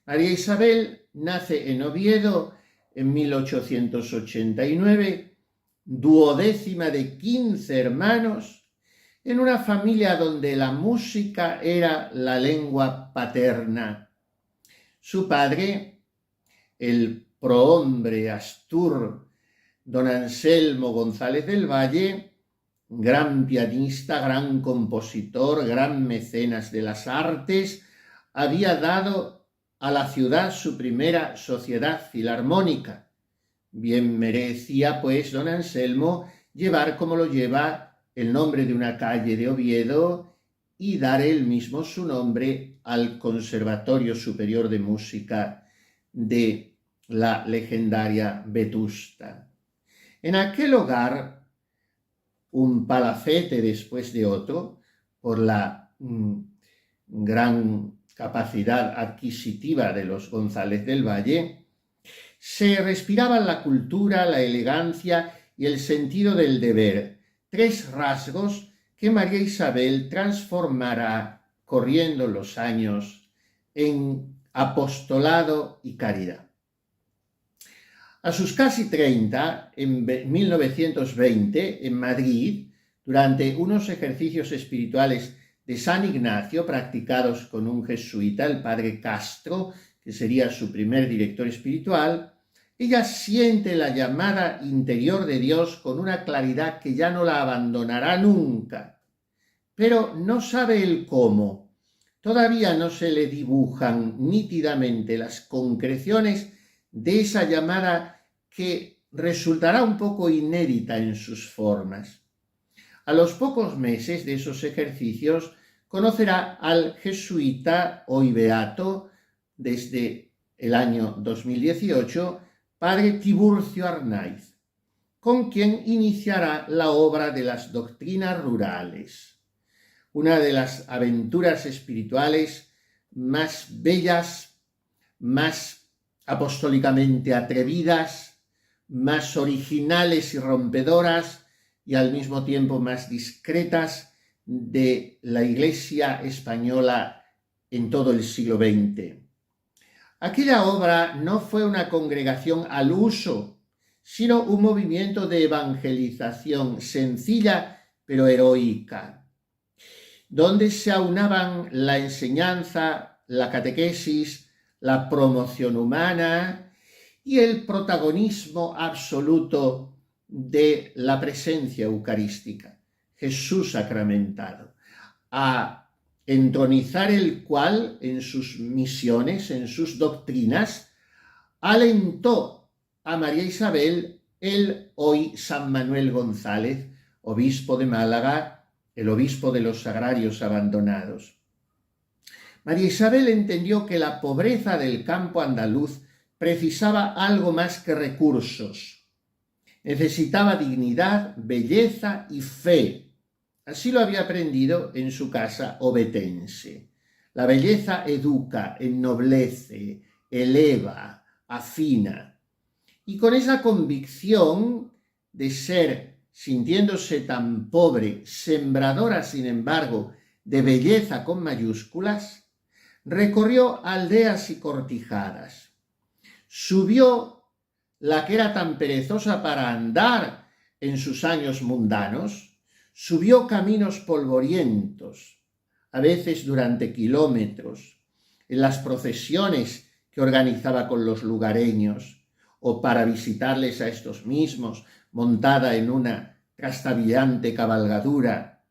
María Isabel nace en Oviedo en 1889, duodécima de 15 hermanos, en una familia donde la música era la lengua paterna. Su padre, el prohombre Astur don Anselmo González del Valle, gran pianista, gran compositor, gran mecenas de las artes, había dado a la ciudad su primera sociedad filarmónica. Bien merecía, pues, don Anselmo llevar, como lo lleva, el nombre de una calle de Oviedo y dar él mismo su nombre al Conservatorio Superior de Música de la legendaria Vetusta. En aquel hogar, un palacete después de otro, por la gran capacidad adquisitiva de los González del Valle, se respiraban la cultura, la elegancia y el sentido del deber, tres rasgos que María Isabel transformará, corriendo los años, en apostolado y caridad. A sus casi 30, en 1920, en Madrid, durante unos ejercicios espirituales de San Ignacio practicados con un jesuita, el padre Castro, que sería su primer director espiritual, ella siente la llamada interior de Dios con una claridad que ya no la abandonará nunca, pero no sabe el cómo. Todavía no se le dibujan nítidamente las concreciones de esa llamada que resultará un poco inédita en sus formas. A los pocos meses de esos ejercicios conocerá al jesuita, hoy beato, desde el año 2018, padre Tiburcio Arnaiz, con quien iniciará la obra de las doctrinas rurales, una de las aventuras espirituales más bellas, más apostólicamente atrevidas, más originales y rompedoras, y al mismo tiempo más discretas de la Iglesia española en todo el siglo XX. Aquella obra no fue una congregación al uso, sino un movimiento de evangelización sencilla pero heroica, donde se aunaban la enseñanza, la catequesis, la promoción humana y el protagonismo absoluto de la presencia eucarística, Jesús sacramentado, a entronizar el cual en sus misiones, en sus doctrinas, alentó a María Isabel el hoy San Manuel González, obispo de Málaga, el obispo de los Sagrarios Abandonados. María Isabel entendió que la pobreza del campo andaluz precisaba algo más que recursos. Necesitaba dignidad, belleza y fe. Así lo había aprendido en su casa ovetense. La belleza educa, ennoblece, eleva, afina. Y con esa convicción de ser, sintiéndose tan pobre, sembradora, sin embargo, de belleza con mayúsculas, recorrió aldeas y cortijadas. Subió la que era tan perezosa para andar en sus años mundanos, subió caminos polvorientos, a veces durante kilómetros, en las procesiones que organizaba con los lugareños, o para visitarles a estos mismos, montada en una trastabillante cabalgadura.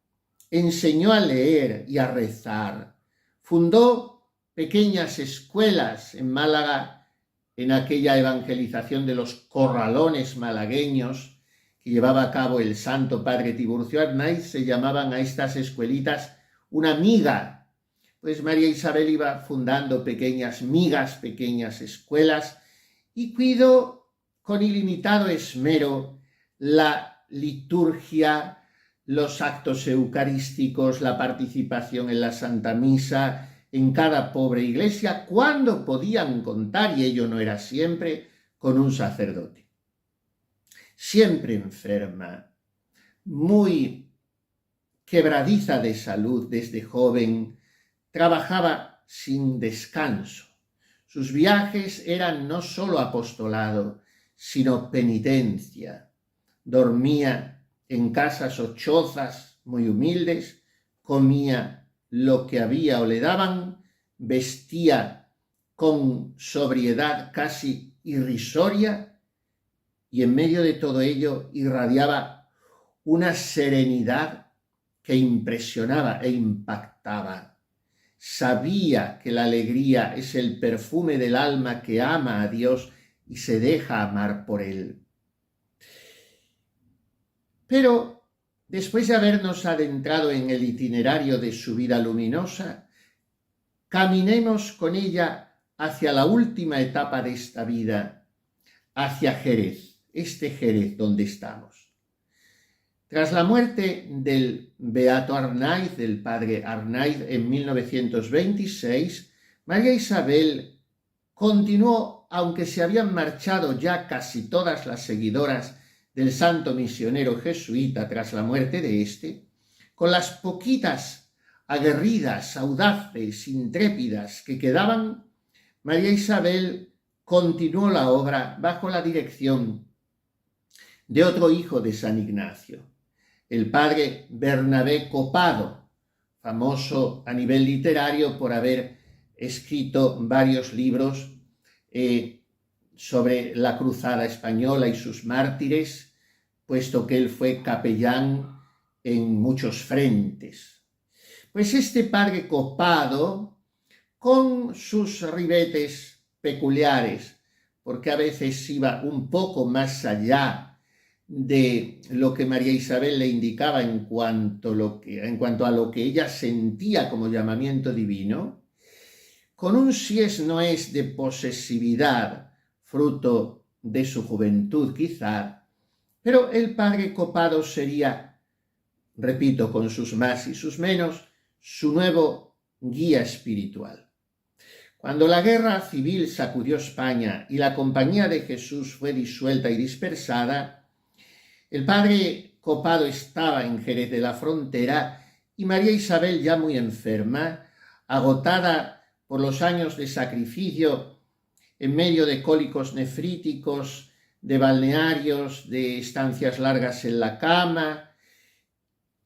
Enseñó a leer y a rezar. Fundó pequeñas escuelas en Málaga, en aquella evangelización de los corralones malagueños que llevaba a cabo el santo padre Tiburcio Arnaiz. Se llamaban a estas escuelitas una miga. Pues María Isabel iba fundando pequeñas migas, pequeñas escuelas, y cuidó con ilimitado esmero la liturgia, los actos eucarísticos, la participación en la Santa Misa, en cada pobre iglesia, cuando podían contar, y ello no era siempre, con un sacerdote. Siempre enferma, muy quebradiza de salud desde joven, trabajaba sin descanso. Sus viajes eran no solo apostolado, sino penitencia. Dormía en casas o chozas muy humildes, comía lo que había o le daban, vestía con sobriedad casi irrisoria y en medio de todo ello irradiaba una serenidad que impresionaba e impactaba. Sabía que la alegría es el perfume del alma que ama a Dios y se deja amar por Él. Pero después de habernos adentrado en el itinerario de su vida luminosa, caminemos con ella hacia la última etapa de esta vida, hacia Jerez, este Jerez donde estamos. Tras la muerte del beato Arnaiz, del padre Arnaiz, en 1926, María Isabel continuó, aunque se habían marchado ya casi todas las seguidoras del santo misionero jesuita tras la muerte de éste, con las poquitas aguerridas, audaces, intrépidas que quedaban, María Isabel continuó la obra bajo la dirección de otro hijo de San Ignacio, el padre Bernabé Copado, famoso a nivel literario por haber escrito varios libros sobre la cruzada española y sus mártires, puesto que él fue capellán en muchos frentes. Pues este padre Copado, con sus ribetes peculiares, porque a veces iba un poco más allá de lo que María Isabel le indicaba en cuanto a lo que ella sentía como llamamiento divino, con un sí es no es de posesividad, fruto de su juventud quizá, pero el padre Copado sería, repito, con sus más y sus menos, su nuevo guía espiritual. Cuando la guerra civil sacudió España y la Compañía de Jesús fue disuelta y dispersada, el padre Copado estaba en Jerez de la Frontera y María Isabel, ya muy enferma, agotada por los años de sacrificio, en medio de cólicos nefríticos, de balnearios, de estancias largas en la cama,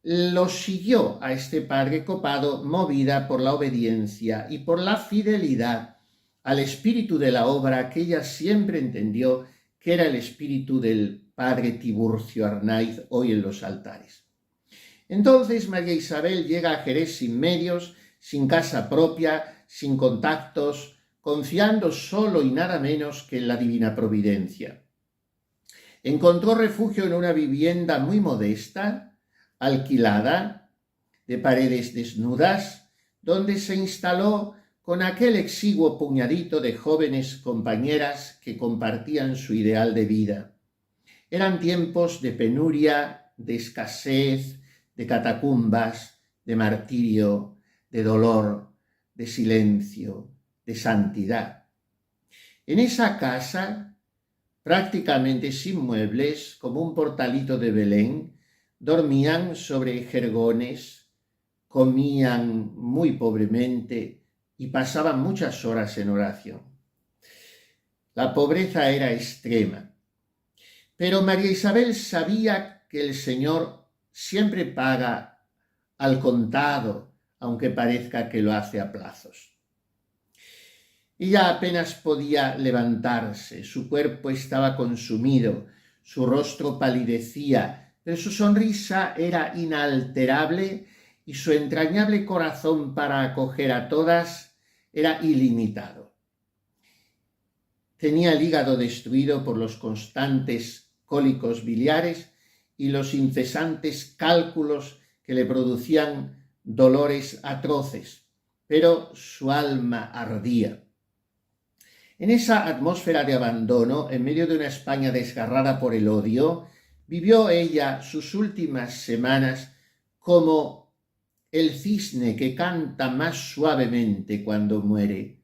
lo siguió a este padre Copado movida por la obediencia y por la fidelidad al espíritu de la obra que ella siempre entendió que era el espíritu del padre Tiburcio Arnaiz hoy en los altares. Entonces María Isabel llega a Jerez sin medios, sin casa propia, sin contactos, confiando solo y nada menos que en la divina providencia. Encontró refugio en una vivienda muy modesta, alquilada, de paredes desnudas, donde se instaló con aquel exiguo puñadito de jóvenes compañeras que compartían su ideal de vida. Eran tiempos de penuria, de escasez, de catacumbas, de martirio, de dolor, de silencio, de santidad. En esa casa, prácticamente sin muebles, como un portalito de Belén, dormían sobre jergones, comían muy pobremente y pasaban muchas horas en oración. La pobreza era extrema, pero María Isabel sabía que el Señor siempre paga al contado, aunque parezca que lo hace a plazos. Ella apenas podía levantarse, su cuerpo estaba consumido, su rostro palidecía, pero su sonrisa era inalterable y su entrañable corazón para acoger a todas era ilimitado. Tenía el hígado destruido por los constantes cólicos biliares y los incesantes cálculos que le producían dolores atroces, pero su alma ardía. En esa atmósfera de abandono, en medio de una España desgarrada por el odio, vivió ella sus últimas semanas como el cisne que canta más suavemente cuando muere,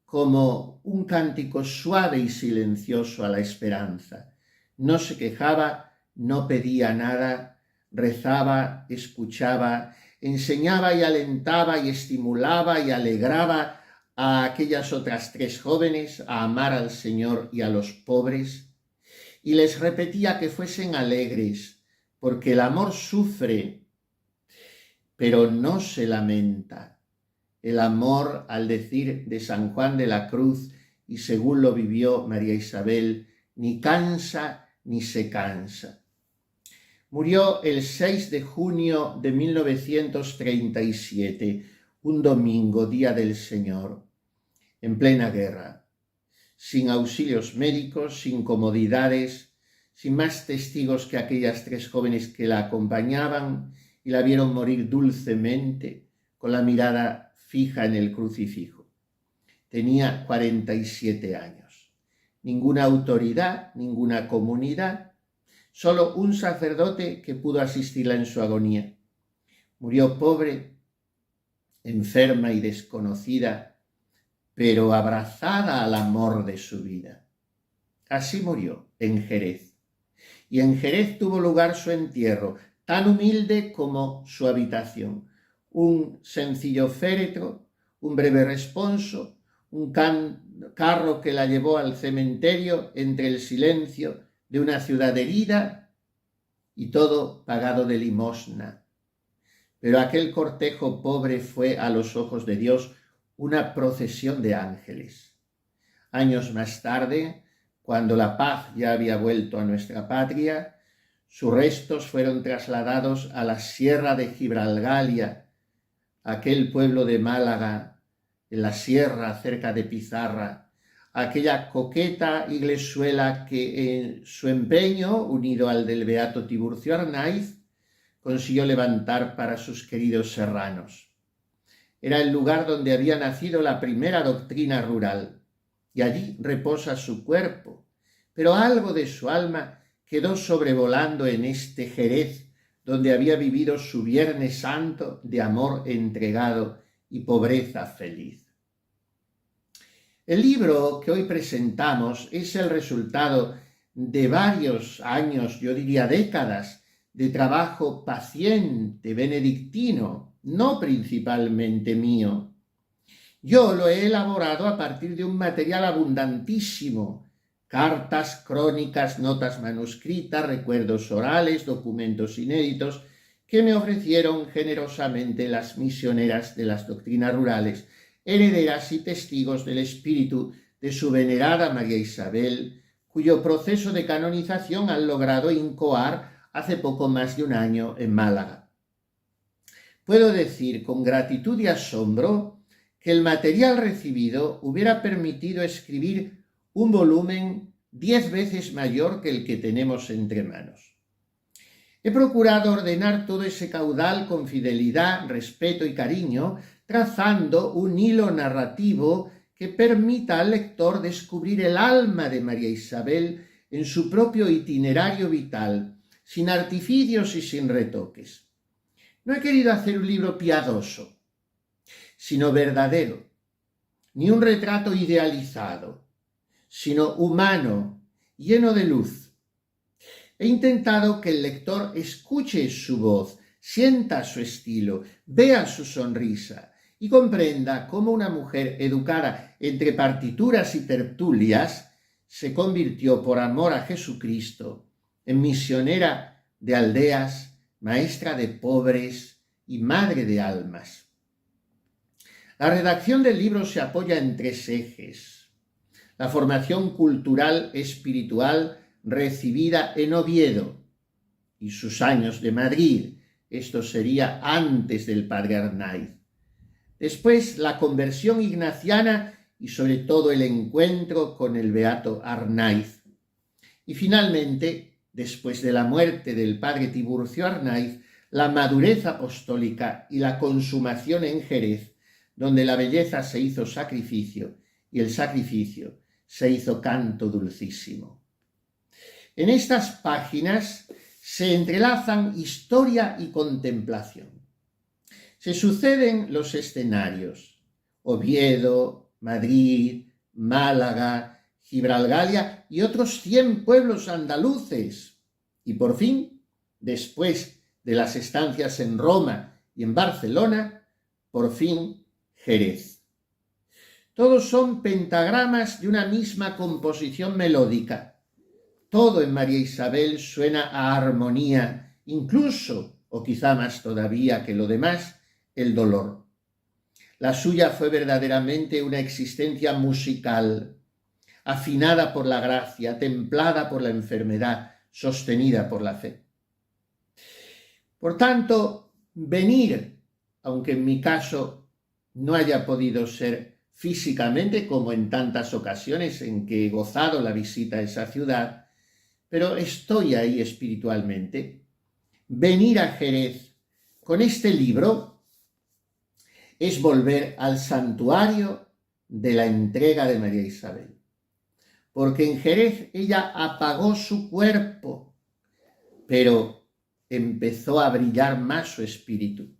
como un cántico suave y silencioso a la esperanza. No se quejaba, no pedía nada, rezaba, escuchaba, enseñaba y alentaba y estimulaba y alegraba a aquellas otras 3 jóvenes a amar al Señor y a los pobres, y les repetía que fuesen alegres, porque el amor sufre, pero no se lamenta. El amor, al decir de San Juan de la Cruz, y según lo vivió María Isabel, ni cansa ni se cansa. Murió el 6 de junio de 1937, un domingo, día del Señor, en plena guerra, sin auxilios médicos, sin comodidades, sin más testigos que aquellas 3 jóvenes que la acompañaban y la vieron morir dulcemente, con la mirada fija en el crucifijo. Tenía 47 años. Ninguna autoridad, ninguna comunidad, solo un sacerdote que pudo asistirla en su agonía. Murió pobre, enferma y desconocida, pero abrazada al amor de su vida. Así murió, en Jerez. Y en Jerez tuvo lugar su entierro, tan humilde como su habitación. Un sencillo féretro, un breve responso, un carro que la llevó al cementerio entre el silencio de una ciudad herida, y todo pagado de limosna. Pero aquel cortejo pobre fue a los ojos de Dios una procesión de ángeles. Años más tarde, cuando la paz ya había vuelto a nuestra patria, sus restos fueron trasladados a la Sierra de Gibralgalia, aquel pueblo de Málaga, en la sierra cerca de Pizarra, aquella coqueta iglesuela que en su empeño, unido al del beato Tiburcio Arnaiz, consiguió levantar para sus queridos serranos. Era el lugar donde había nacido la primera doctrina rural, y allí reposa su cuerpo, pero algo de su alma quedó sobrevolando en este Jerez, donde había vivido su Viernes Santo de amor entregado y pobreza feliz. El libro que hoy presentamos es el resultado de varios años, yo diría décadas, de trabajo paciente, benedictino, no principalmente mío. Yo lo he elaborado a partir de un material abundantísimo: cartas, crónicas, notas manuscritas, recuerdos orales, documentos inéditos que me ofrecieron generosamente las misioneras de las doctrinas rurales, herederas y testigos del espíritu de su venerada María Isabel, cuyo proceso de canonización han logrado incoar hace poco más de un año en Málaga. Puedo decir con gratitud y asombro que el material recibido hubiera permitido escribir un volumen 10 veces mayor que el que tenemos entre manos. He procurado ordenar todo ese caudal con fidelidad, respeto y cariño, trazando un hilo narrativo que permita al lector descubrir el alma de María Isabel en su propio itinerario vital, sin artificios y sin retoques. No he querido hacer un libro piadoso, sino verdadero, ni un retrato idealizado, sino humano, lleno de luz. He intentado que el lector escuche su voz, sienta su estilo, vea su sonrisa y comprenda cómo una mujer educada entre partituras y tertulias se convirtió por amor a Jesucristo en misionera de aldeas, maestra de pobres y madre de almas. La redacción del libro se apoya en 3 ejes: la formación cultural espiritual recibida en Oviedo y sus años de Madrid, esto sería antes del padre Arnaiz. Después, la conversión ignaciana y sobre todo el encuentro con el beato Arnaiz. Y finalmente, después de la muerte del padre Tiburcio Arnaiz, la madurez apostólica y la consumación en Jerez, donde la belleza se hizo sacrificio y el sacrificio se hizo canto dulcísimo. En estas páginas se entrelazan historia y contemplación. Se suceden los escenarios: Oviedo, Madrid, Málaga, Gibralgalia y otros 100 pueblos andaluces. Y por fin, después de las estancias en Roma y en Barcelona, por fin Jerez. Todos son pentagramas de una misma composición melódica. Todo en María Isabel suena a armonía, incluso, o quizá más todavía que lo demás, el dolor. La suya fue verdaderamente una existencia musical, afinada por la gracia, templada por la enfermedad, sostenida por la fe. Por tanto, venir, aunque en mi caso no haya podido ser físicamente, como en tantas ocasiones en que he gozado la visita a esa ciudad, pero estoy ahí espiritualmente. Venir a Jerez con este libro es volver al santuario de la entrega de María Isabel, porque en Jerez ella apagó su cuerpo, pero empezó a brillar más su espíritu.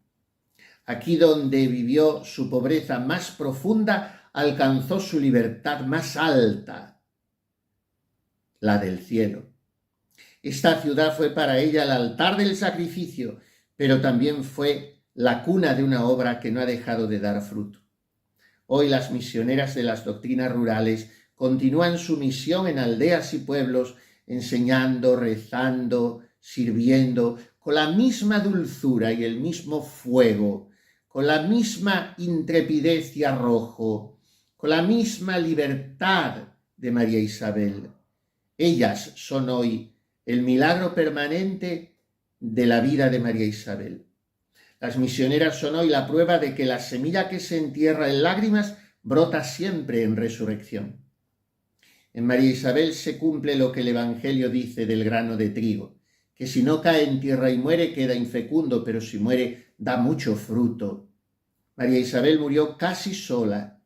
Aquí donde vivió su pobreza más profunda, alcanzó su libertad más alta, la del cielo. Esta ciudad fue para ella el altar del sacrificio, pero también fue la cuna de una obra que no ha dejado de dar fruto. Hoy las misioneras de las doctrinas rurales continúan su misión en aldeas y pueblos, enseñando, rezando, sirviendo, con la misma dulzura y el mismo fuego, con la misma intrepidez y arrojo, con la misma libertad de María Isabel. Ellas son hoy el milagro permanente de la vida de María Isabel. Las misioneras son hoy la prueba de que la semilla que se entierra en lágrimas brota siempre en resurrección. En María Isabel se cumple lo que el Evangelio dice del grano de trigo, que si no cae en tierra y muere queda infecundo, pero si muere da mucho fruto. María Isabel murió casi sola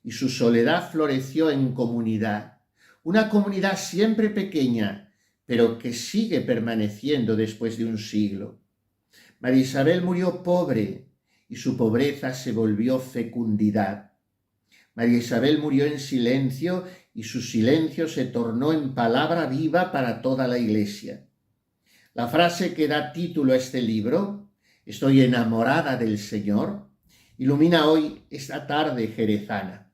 y su soledad floreció en comunidad, una comunidad siempre pequeña, pero que sigue permaneciendo después de un siglo. María Isabel murió pobre y su pobreza se volvió fecundidad. María Isabel murió en silencio y su silencio se tornó en palabra viva para toda la Iglesia. La frase que da título a este libro, "Estoy enamorada del Señor", ilumina hoy esta tarde jerezana.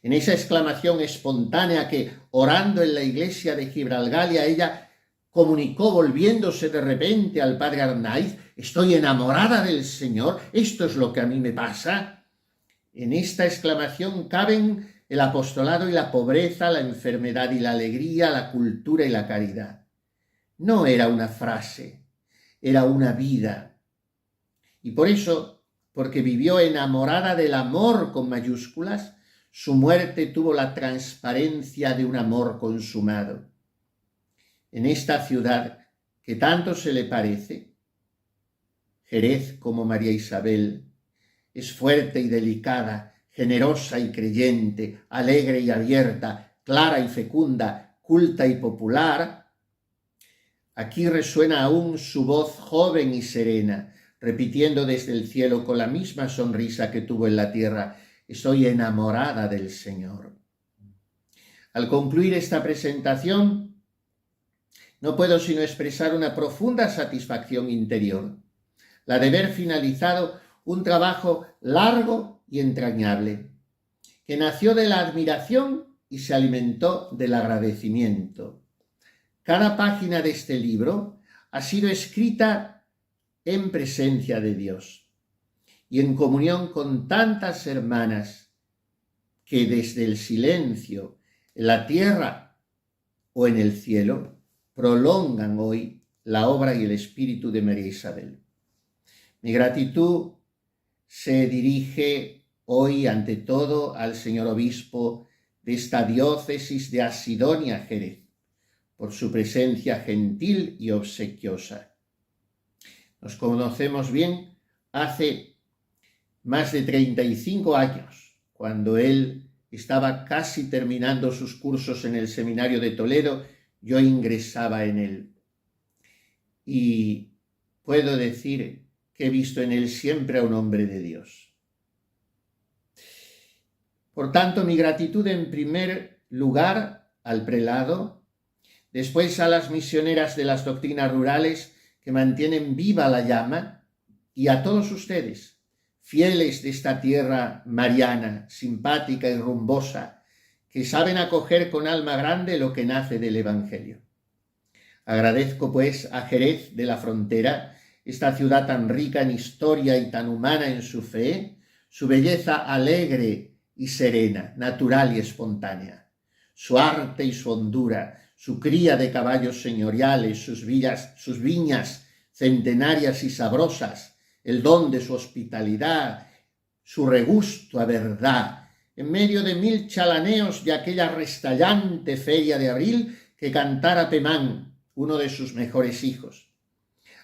En esa exclamación espontánea que, orando en la iglesia de Gibralgalia, ella comunicó volviéndose de repente al padre Arnaiz: "Estoy enamorada del Señor, esto es lo que a mí me pasa". En esta exclamación caben el apostolado y la pobreza, la enfermedad y la alegría, la cultura y la caridad. No era una frase, era una vida. Y por eso, porque vivió enamorada del amor con mayúsculas, su muerte tuvo la transparencia de un amor consumado. En esta ciudad que tanto se le parece, Jerez, como María Isabel, es fuerte y delicada, generosa y creyente, alegre y abierta, clara y fecunda, culta y popular. Aquí resuena aún su voz joven y serena, repitiendo desde el cielo con la misma sonrisa que tuvo en la tierra: "Estoy enamorada del Señor". Al concluir esta presentación, no puedo sino expresar una profunda satisfacción interior, la de ver finalizado un trabajo largo y entrañable, que nació de la admiración y se alimentó del agradecimiento. Cada página de este libro ha sido escrita en presencia de Dios y en comunión con tantas hermanas que desde el silencio, en la tierra o en el cielo, prolongan hoy la obra y el espíritu de María Isabel. Mi gratitud se dirige hoy ante todo al señor obispo de esta diócesis de Asidonia, Jerez, por su presencia gentil y obsequiosa. Nos conocemos bien hace más de 35 años, cuando él estaba casi terminando sus cursos en el seminario de Toledo, yo ingresaba en él. Y puedo decir que he visto en él siempre a un hombre de Dios. Por tanto, mi gratitud en primer lugar al prelado, después a las misioneras de las doctrinas rurales que mantienen viva la llama, y a todos ustedes, fieles de esta tierra mariana, simpática y rumbosa, que saben acoger con alma grande lo que nace del Evangelio. Agradezco pues a Jerez de la Frontera, esta ciudad tan rica en historia y tan humana en su fe, su belleza alegre y serena, natural y espontánea, su arte y su hondura, su cría de caballos señoriales, sus viñas centenarias y sabrosas, el don de su hospitalidad, su regusto a verdad, en medio de 1000 chalaneos y aquella restallante feria de abril que cantara Pemán, uno de sus mejores hijos.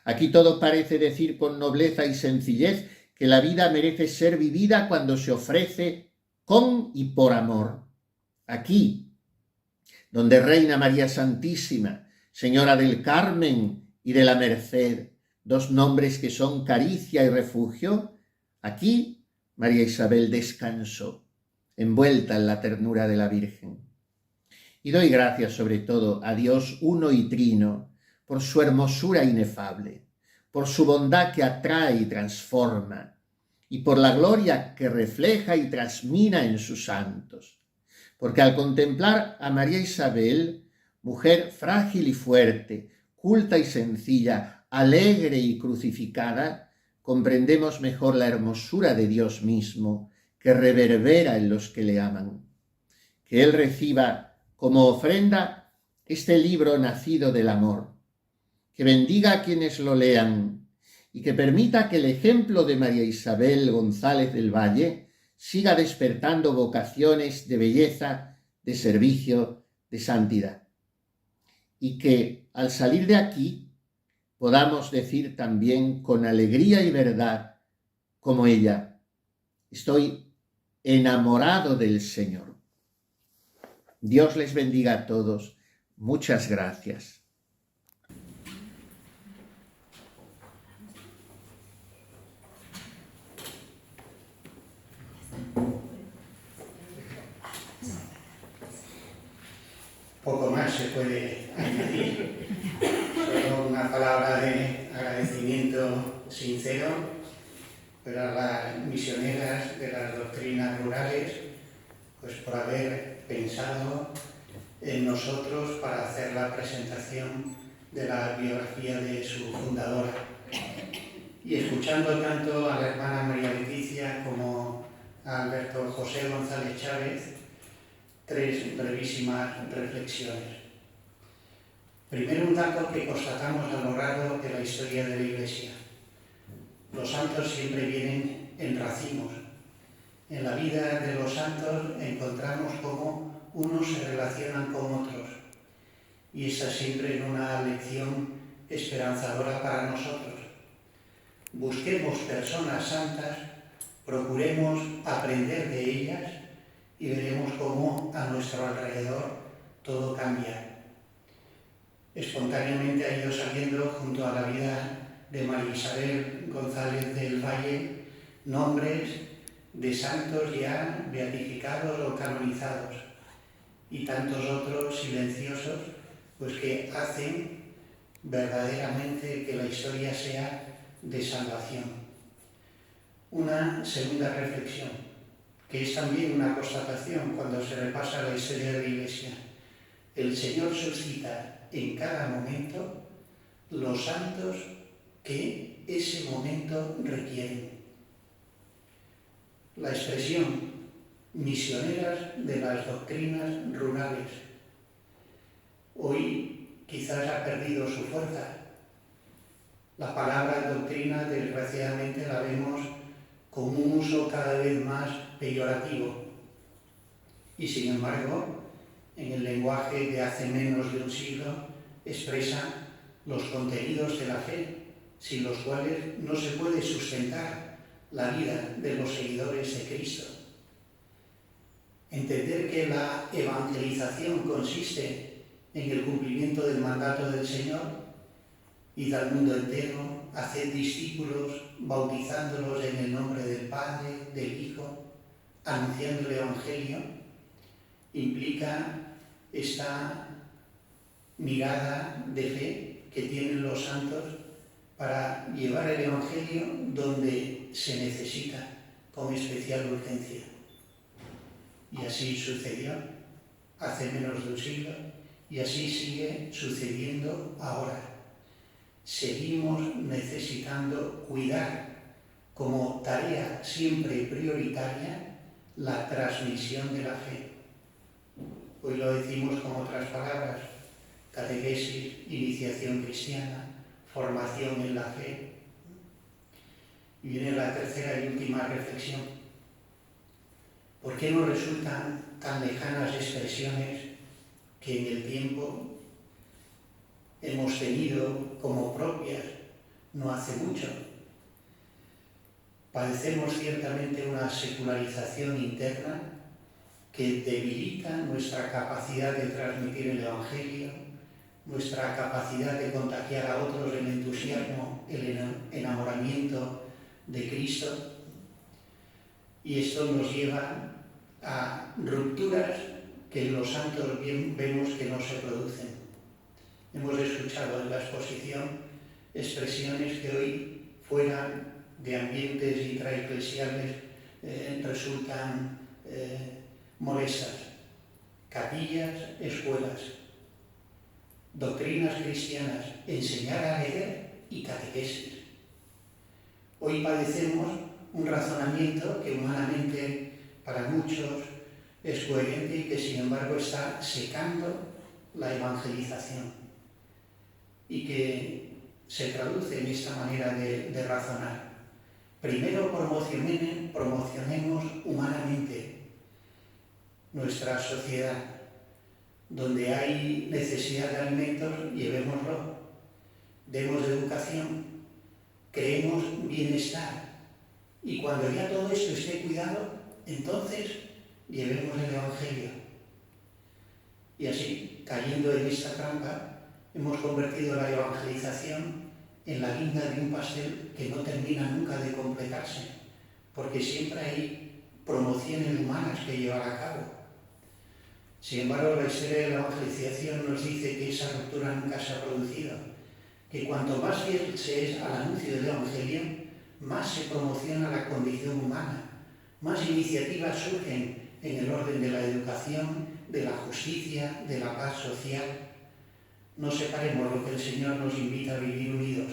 Aquí todo parece decir con nobleza y sencillez que la vida merece ser vivida cuando se ofrece con y por amor. Aquí, donde reina María Santísima, Señora del Carmen y de la Merced, dos nombres que son caricia y refugio, aquí María Isabel descansó, envuelta en la ternura de la Virgen. Y doy gracias sobre todo a Dios uno y trino por su hermosura inefable, por su bondad que atrae y transforma, y por la gloria que refleja y transmina en sus santos. Porque al contemplar a María Isabel, mujer frágil y fuerte, culta y sencilla, alegre y crucificada, comprendemos mejor la hermosura de Dios mismo, que reverbera en los que le aman. Que Él reciba como ofrenda este libro nacido del amor, que bendiga a quienes lo lean y que permita que el ejemplo de María Isabel González del Valle siga despertando vocaciones de belleza, de servicio, de santidad. Y que al salir de aquí podamos decir también con alegría y verdad, como ella, estoy enamorado del Señor. Dios les bendiga a todos. Muchas gracias. Poco más se puede añadir, solo una palabra de agradecimiento sincero, pero a las misioneras de las doctrinas rurales, pues por haber pensado en nosotros para hacer la presentación de la biografía de su fundadora. Y escuchando tanto a la hermana María Leticia como a Alberto José González Chávez, 3 brevísimas reflexiones. Primero, un dato que constatamos a lo largo de la historia de la Iglesia. Los santos siempre vienen en racimos. En la vida de los santos encontramos cómo unos se relacionan con otros. Y esa siempre es una lección esperanzadora para nosotros. Busquemos personas santas, procuremos aprender de ellas y veremos cómo a nuestro alrededor todo cambia. Espontáneamente ha ido saliendo junto a la vida de María Isabel González del Valle nombres de santos ya beatificados o canonizados y tantos otros silenciosos pues que hacen verdaderamente que la historia sea de salvación. Una segunda reflexión, que es también una constatación cuando se repasa la historia de la Iglesia. El Señor suscita en cada momento los santos que ese momento requieren. La expresión misioneras de las doctrinas rurales hoy quizás ha perdido su fuerza. La palabra doctrina desgraciadamente la vemos con un uso cada vez más peyorativo. Y sin embargo, en el lenguaje de hace menos de un siglo, expresa los contenidos de la fe, sin los cuales no se puede sustentar la vida de los seguidores de Cristo. Entender que la evangelización consiste en el cumplimiento del mandato del Señor: id al mundo entero, haced discípulos, bautizándolos en el nombre del Padre, del Hijo, anunciando el Evangelio, implica esta mirada de fe que tienen los santos para llevar el Evangelio donde se necesita con especial urgencia. Y así sucedió hace menos de un siglo y así sigue sucediendo ahora. Seguimos necesitando cuidar como tarea siempre prioritaria la transmisión de la fe. Hoy lo decimos con otras palabras: catequesis, iniciación cristiana, formación en la fe. Y viene la tercera y última reflexión. ¿Por qué nos resultan tan lejanas expresiones que en el tiempo hemos tenido como propias no hace mucho? Padecemos ciertamente una secularización interna que debilita nuestra capacidad de transmitir el Evangelio, nuestra capacidad de contagiar a otros el entusiasmo, el enamoramiento de Cristo. Y esto nos lleva a rupturas que en los santos vemos que no se producen. Hemos escuchado en la exposición expresiones que hoy, fuera de ambientes intraeclesiales, resultan molestas. Capillas, escuelas, doctrinas cristianas, enseñar a leer y catequesis. Hoy padecemos un razonamiento que humanamente para muchos es coherente y que sin embargo está secando la evangelización y que se traduce en esta manera de razonar. Primero promocionemos humanamente nuestra sociedad. Donde hay necesidad de alimentos, llevémoslo. Demos educación, creemos bienestar. Y cuando ya todo esto esté cuidado, entonces llevemos el Evangelio. Y así, cayendo en esta trampa, hemos convertido la evangelización en la guinda de un pastel que no termina nunca de completarse, porque siempre hay promociones humanas que llevar a cabo. Sin embargo, la historia de la evangelización nos dice que esa ruptura nunca se ha producido, que cuanto más fiel se es al anuncio del Evangelio, más se promociona la condición humana, más iniciativas surgen en el orden de la educación, de la justicia, de la paz social. No separemos lo que el Señor nos invita a vivir unidos.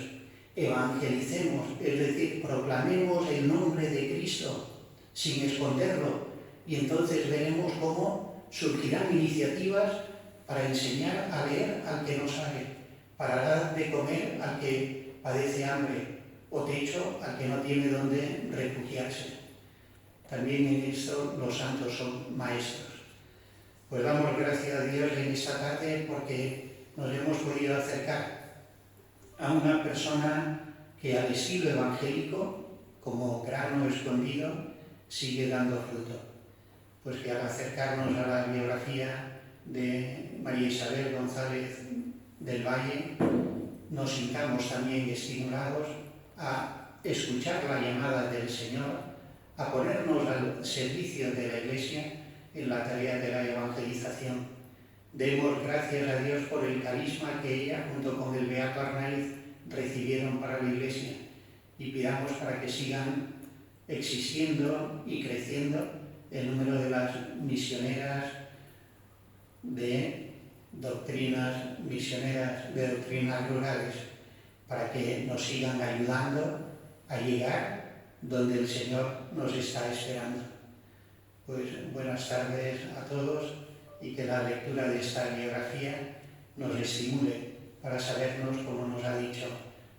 Evangelicemos, es decir, proclamemos el nombre de Cristo sin esconderlo, y entonces veremos cómo surgirán iniciativas para enseñar a leer al que no sabe, para dar de comer al que padece hambre, o techo al que no tiene dónde refugiarse. También en esto los santos son maestros. Pues damos gracias a Dios en esta tarde porque nos hemos podido acercar a una persona que al estilo evangélico, como grano escondido, sigue dando fruto. Pues que al acercarnos a la biografía de María Isabel González del Valle, nos sintamos también estimulados a escuchar la llamada del Señor, a ponernos al servicio de la Iglesia en la tarea de la evangelización. Demos gracias a Dios por el carisma que ella, junto con el Beato Arnaiz, recibieron para la Iglesia, y pidamos para que sigan existiendo y creciendo el número de las misioneras de doctrinas rurales, para que nos sigan ayudando a llegar donde el Señor nos está esperando. Pues buenas tardes a todos, y que la lectura de esta biografía nos estimule para sabernos, como nos ha dicho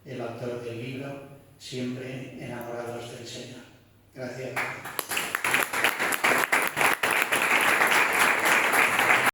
el autor del libro, siempre enamorados del Señor. Gracias.